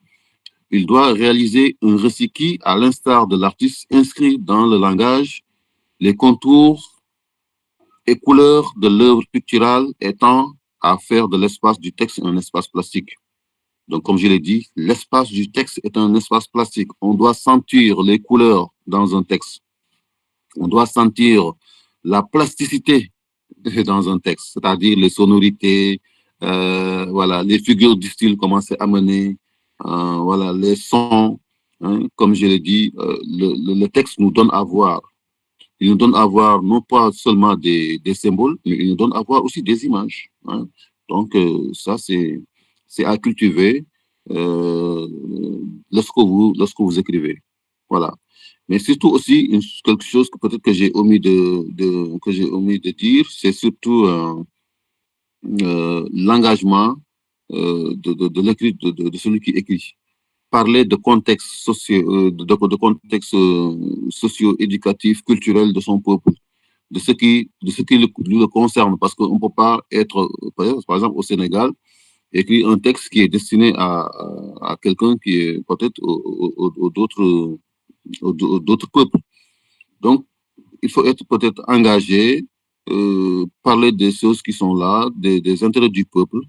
Il doit réaliser un récit qui, à l'instar de l'artiste, inscrit dans le langage les contours et couleurs de l'œuvre picturale étant à faire de l'espace du texte un espace plastique. Donc, comme je l'ai dit, l'espace du texte est un espace plastique. On doit sentir les couleurs dans un texte. On doit sentir la plasticité dans un texte, c'est-à-dire les sonorités, voilà, les figures du style, comment c'est amené, voilà, les sons. Hein, comme je l'ai dit, le texte nous donne à voir. Il nous donne à voir non pas seulement des symboles, mais il nous donne à voir aussi des images. Hein. Donc, ça, c'est à cultiver lorsque vous écrivez. Voilà. Mais surtout aussi, quelque chose que peut-être que j'ai omis de dire, c'est surtout l'engagement de l'écrit, de celui qui écrit. Parler de contexte socio-éducatif, culturel de son peuple, de ce qui le concerne, parce qu'on ne peut pas être, par exemple, au Sénégal, écrire un texte qui est destiné à quelqu'un qui est peut-être d'autres peuples. Donc, il faut être peut-être engagé, parler des choses qui sont là, des intérêts du peuple.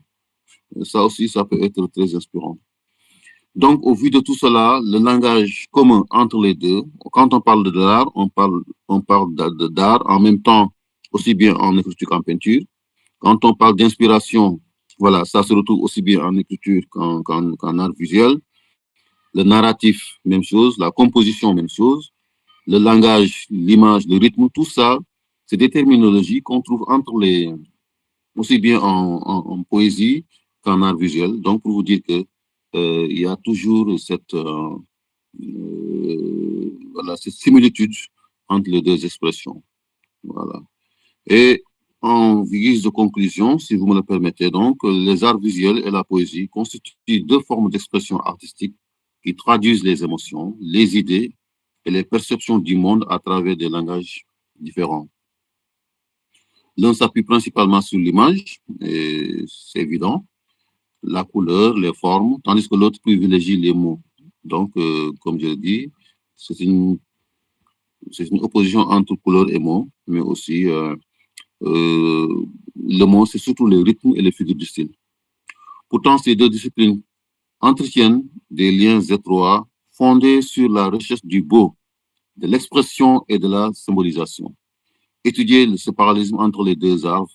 Ça aussi, ça peut être très inspirant. Donc, au vu de tout cela, le langage commun entre les deux, quand on parle de l'art, on parle d'art en même temps, aussi bien en écriture qu'en peinture. Quand on parle d'inspiration, voilà, ça se retrouve aussi bien en écriture qu'en art visuel. Le narratif, même chose. La composition, même chose. Le langage, l'image, le rythme, tout ça, c'est des terminologies qu'on trouve aussi bien en poésie qu'en art visuel. Donc, pour vous dire que il y a toujours cette similitude entre les deux expressions. Voilà. Et en guise de conclusion, si vous me le permettez, donc, les arts visuels et la poésie constituent deux formes d'expression artistique qui traduisent les émotions, les idées et les perceptions du monde à travers des langages différents. L'un s'appuie principalement sur l'image, et c'est évident, la couleur, les formes, tandis que l'autre privilégie les mots. Donc, comme je l'ai dit, c'est une opposition entre couleur et mots, mais aussi le mot, c'est surtout le rythme et les figures du style. Pourtant, ces deux disciplines entretiennent des liens étroits fondés sur la recherche du beau, de l'expression et de la symbolisation. Étudier ce parallélisme entre les deux arts,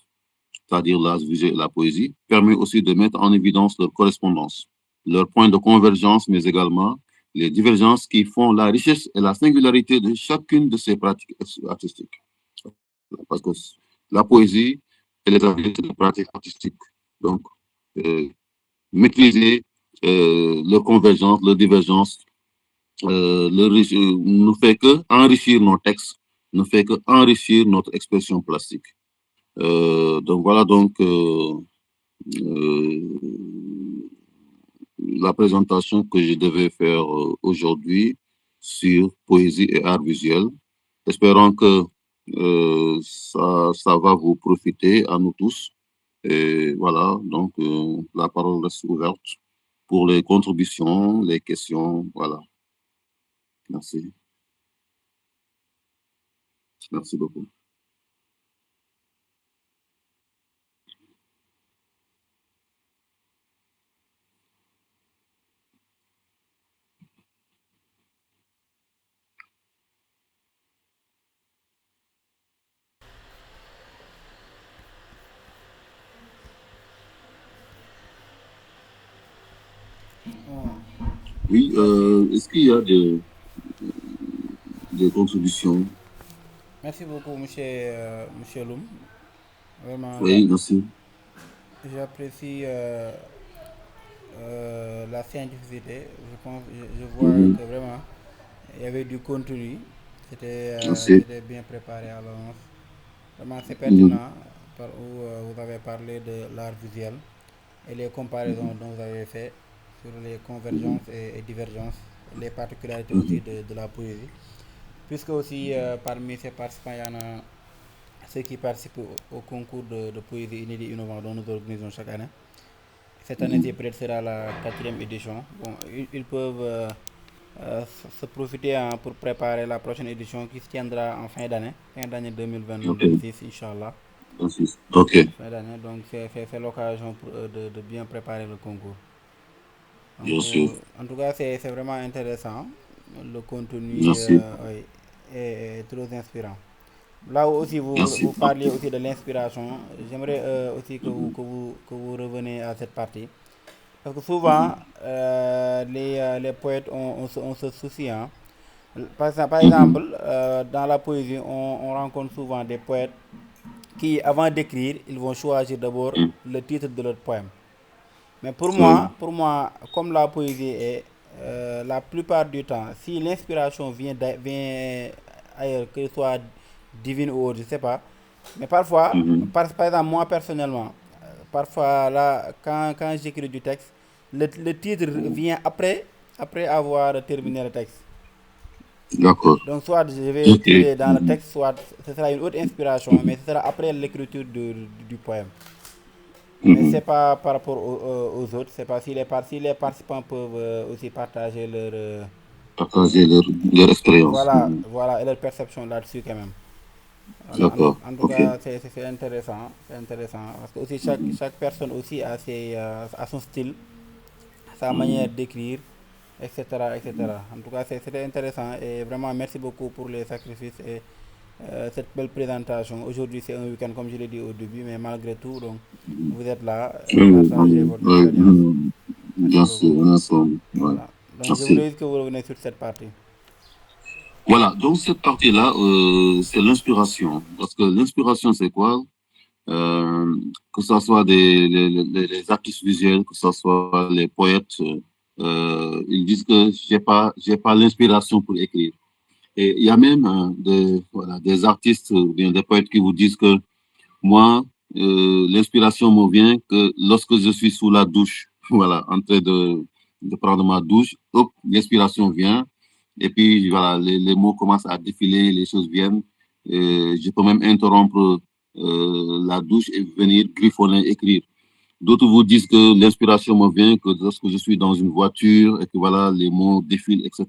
c'est-à-dire l'art visuel et la poésie, permet aussi de mettre en évidence leur correspondance, leurs points de convergence, mais également les divergences qui font la richesse et la singularité de chacune de ces pratiques artistiques. Parce que la poésie, elle est une pratique artistique. Donc, maîtriser leur convergence, leur divergence, ne fait que enrichir nos textes, ne fait que enrichir notre expression plastique. Donc voilà la présentation que je devais faire aujourd'hui sur poésie et art visuel. Espérons que ça va vous profiter à nous tous. Et voilà, donc la parole reste ouverte pour les contributions, les questions. Voilà. Merci. Merci beaucoup. Oui, est-ce qu'il y a des contributions? Merci beaucoup, monsieur Loum. Vraiment, Oui, merci. j'apprécie la scientificité. Je vois que vraiment, il y avait du contenu. C'était bien préparé à l'avance. Vraiment, c'est pertinent par où vous avez parlé de l'art visuel et les comparaisons dont vous avez fait sur les convergences et divergences, les particularités aussi de la poésie. Puisque aussi parmi ces participants, il y en a ceux qui participent au concours de poésie inédit innovant dont nous organisons chaque année. Cette année-ci, peut-être sera la 4e édition. Bon, ils peuvent se profiter pour préparer la prochaine édition qui se tiendra en fin d'année 2026, Inch'Allah. Ok. Fin d'année, donc c'est l'occasion pour eux de bien préparer le concours. Donc, Bien sûr. en tout cas, c'est vraiment intéressant. Le contenu est très inspirant. Là où aussi vous parliez aussi de l'inspiration, j'aimerais aussi que vous reveniez à cette partie. Parce que souvent, les poètes, on se soucie. Hein. Par exemple, dans la poésie, on rencontre souvent des poètes qui, avant d'écrire, ils vont choisir d'abord le titre de leur poème. Mais pour moi, comme la poésie est, la plupart du temps, si l'inspiration vient ailleurs, que ce soit divine ou autre, je ne sais pas. Mais parfois, par exemple, moi personnellement, parfois, là, quand j'écris du texte, le titre vient après avoir terminé le texte. D'accord. Donc, soit je vais utiliser dans le texte, soit ce sera une autre inspiration, mais ce sera après l'écriture du poème. Mais ce n'est pas par rapport aux autres, c'est pas si les participants peuvent aussi partager leur expérience. Voilà, et leur perception là-dessus quand même. D'accord. En tout cas, c'est intéressant, parce que aussi chaque personne aussi a son style, sa manière d'écrire, etc., etc. En tout cas, c'était intéressant et vraiment merci beaucoup pour les sacrifices et cette belle présentation. Aujourd'hui, c'est un week-end comme je l'ai dit au début, mais malgré tout, donc vous êtes là, partagez votre expérience. Bien sûr, voilà. Donc, je voulais que vous reveniez sur cette partie. Voilà, donc cette partie-là, c'est l'inspiration. Parce que l'inspiration, c'est quoi? Que ce soit les artistes visuels, que ce soit les poètes, ils disent que j'ai pas l'inspiration pour écrire. Et il y a même des artistes ou bien des poètes qui vous disent que moi, l'inspiration me vient que lorsque je suis sous la douche, voilà, en train de prendre ma douche, hop, l'inspiration vient. Et puis, voilà, les mots commencent à défiler, les choses viennent. Je peux même interrompre la douche et venir griffonner, écrire. D'autres vous disent que l'inspiration me vient que lorsque je suis dans une voiture et que voilà, les mots défilent, etc.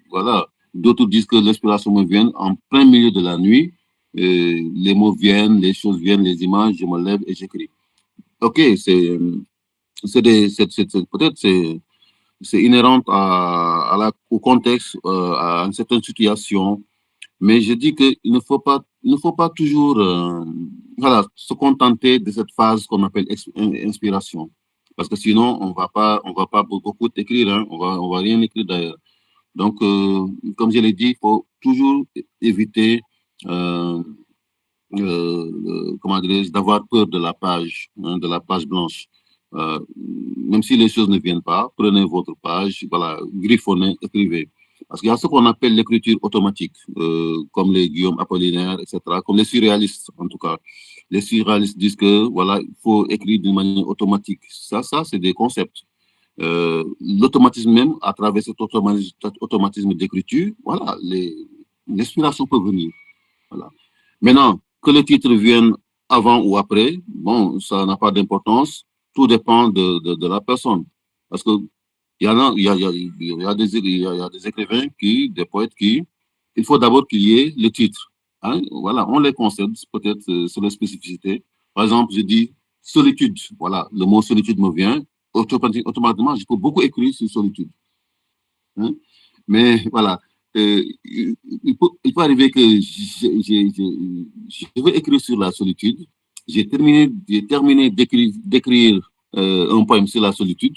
Voilà. D'autres disent que l'inspiration me vient en plein milieu de la nuit. Les mots viennent, les choses viennent, les images, je me lève et j'écris. Ok, peut-être c'est inhérent au contexte, à une certaine situation, mais je dis qu'il ne faut pas toujours se contenter de cette phase qu'on appelle inspiration. parce que sinon, on va pas beaucoup écrire, hein, on va rien écrire d'ailleurs. Donc, comme je l'ai dit, il faut toujours éviter, comment dirais-je, d'avoir peur de la page, hein, de la page blanche. Même si les choses ne viennent pas, prenez votre page, voilà, griffonnez, écrivez. Parce qu'il y a ce qu'on appelle l'écriture automatique, comme les Guillaume Apollinaire, etc., comme les surréalistes, en tout cas. Les surréalistes disent que, voilà, il faut écrire d'une manière automatique. Ça, c'est des concepts. L'automatisme même, à travers cet automatisme d'écriture, voilà, l'inspiration peut venir. Voilà. Maintenant, que le titre vienne avant ou après, bon, ça n'a pas d'importance. Tout dépend de la personne. Parce que il y en a, il y a des écrivains des poètes il faut d'abord qu'il y ait le titre. Hein? Voilà, on les concède peut-être sur les spécificités. Par exemple, je dis solitude. Voilà, le mot solitude me vient. Automatiquement, je peux beaucoup écrire sur solitude. Hein? Mais voilà, il peut arriver que je vais écrire sur la solitude. J'ai terminé d'écrire un poème sur la solitude,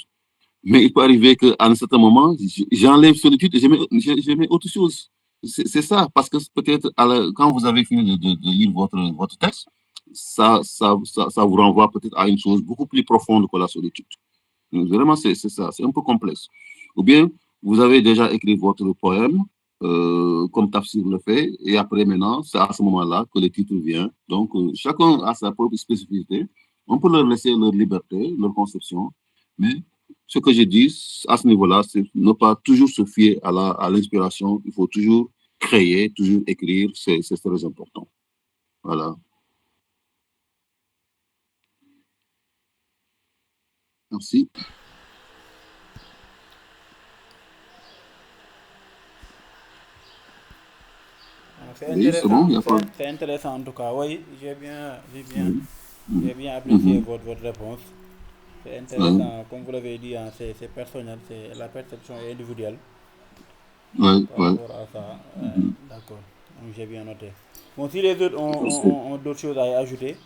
mais il peut arriver qu'à un certain moment, j'enlève solitude et je mets autre chose. C'est ça, parce que peut-être quand vous avez fini de lire votre texte, ça vous renvoie peut-être à une chose beaucoup plus profonde que la solitude. Donc, vraiment, c'est ça, c'est un peu complexe. Ou bien, vous avez déjà écrit votre poème, comme Tafsir le fait, et après maintenant, c'est à ce moment-là que le titre vient. Donc, chacun a sa propre spécificité. On peut leur laisser leur liberté, leur conception, mais ce que je dis à ce niveau-là, c'est ne pas toujours se fier à l'inspiration. Il faut toujours créer, toujours écrire, c'est très important. Voilà. Merci. C'est Oui, c'est bon, intéressant, il n'y a pas. c'est intéressant en tout cas. Oui, Mhm. j'ai bien apprécié Mhm. votre réponse. C'est Ouais, intéressant, comme vous l'avez dit, hein, c'est personnel, c'est la perception est individuelle ouais, par ouais. rapport à ça. Mhm. D'accord, donc j'ai bien noté. Bon, si les autres Merci. ont d'autres choses à ajouter,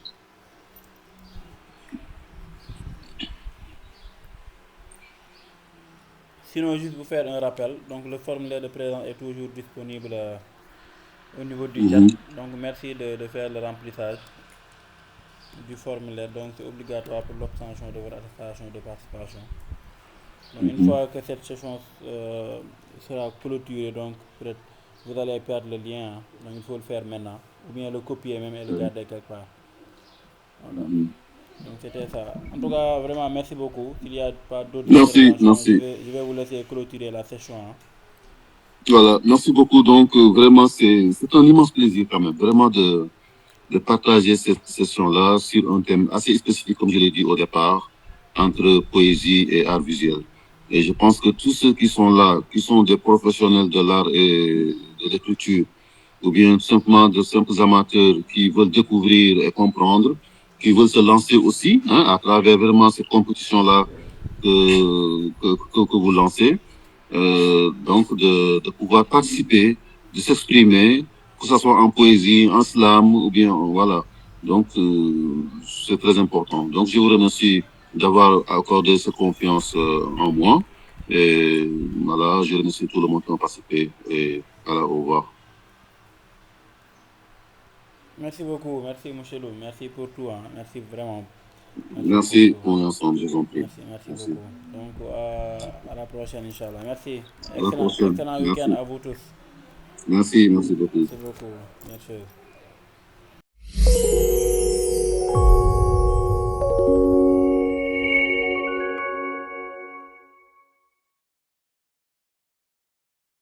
sinon juste vous faire un rappel. Donc le formulaire de présence est toujours disponible au niveau du chat. Mhm. Donc merci de faire le remplissage du formulaire. Donc c'est obligatoire pour l'obtention de votre attestation de participation. Donc une Mhm. fois que cette session sera clôturée, donc peut-être vous allez perdre le lien, hein. Donc il faut le faire maintenant, ou bien le copier même et le Ouais. garder quelque part. Voilà. Mhm. Donc c'était ça. En tout cas, vraiment merci beaucoup. S'il n'y a pas d'autres Merci, interventions, merci. je vais vous laisser clôturer la session, hein. Voilà, merci beaucoup. Donc, vraiment, c'est un immense plaisir quand même, vraiment de partager cette session-là sur un thème assez spécifique, comme je l'ai dit au départ, entre poésie et art visuel. Et je pense que tous ceux qui sont là, qui sont des professionnels de l'art et de l'écriture, ou bien simplement de simples amateurs qui veulent découvrir et comprendre, qui veulent se lancer aussi, hein, à travers vraiment cette compétition-là que vous lancez, donc de pouvoir participer, de s'exprimer, que ce soit en poésie, en slam, ou bien, voilà. Donc, c'est très important. Donc, je vous remercie d'avoir accordé cette confiance en moi. Et voilà, je remercie tout le monde qui a participé. Et voilà, au revoir. Merci beaucoup, merci Monsieur Lou, merci pour tout, hein. Merci vraiment, merci pour Merci, tout. on est ensemble, je vous en prie. Merci Merci. beaucoup. Donc à la prochaine, Inch'Allah. Merci. À la prochaine. Excellent week-end Merci. à vous tous. Merci, merci beaucoup. Merci beaucoup. Bien sûr.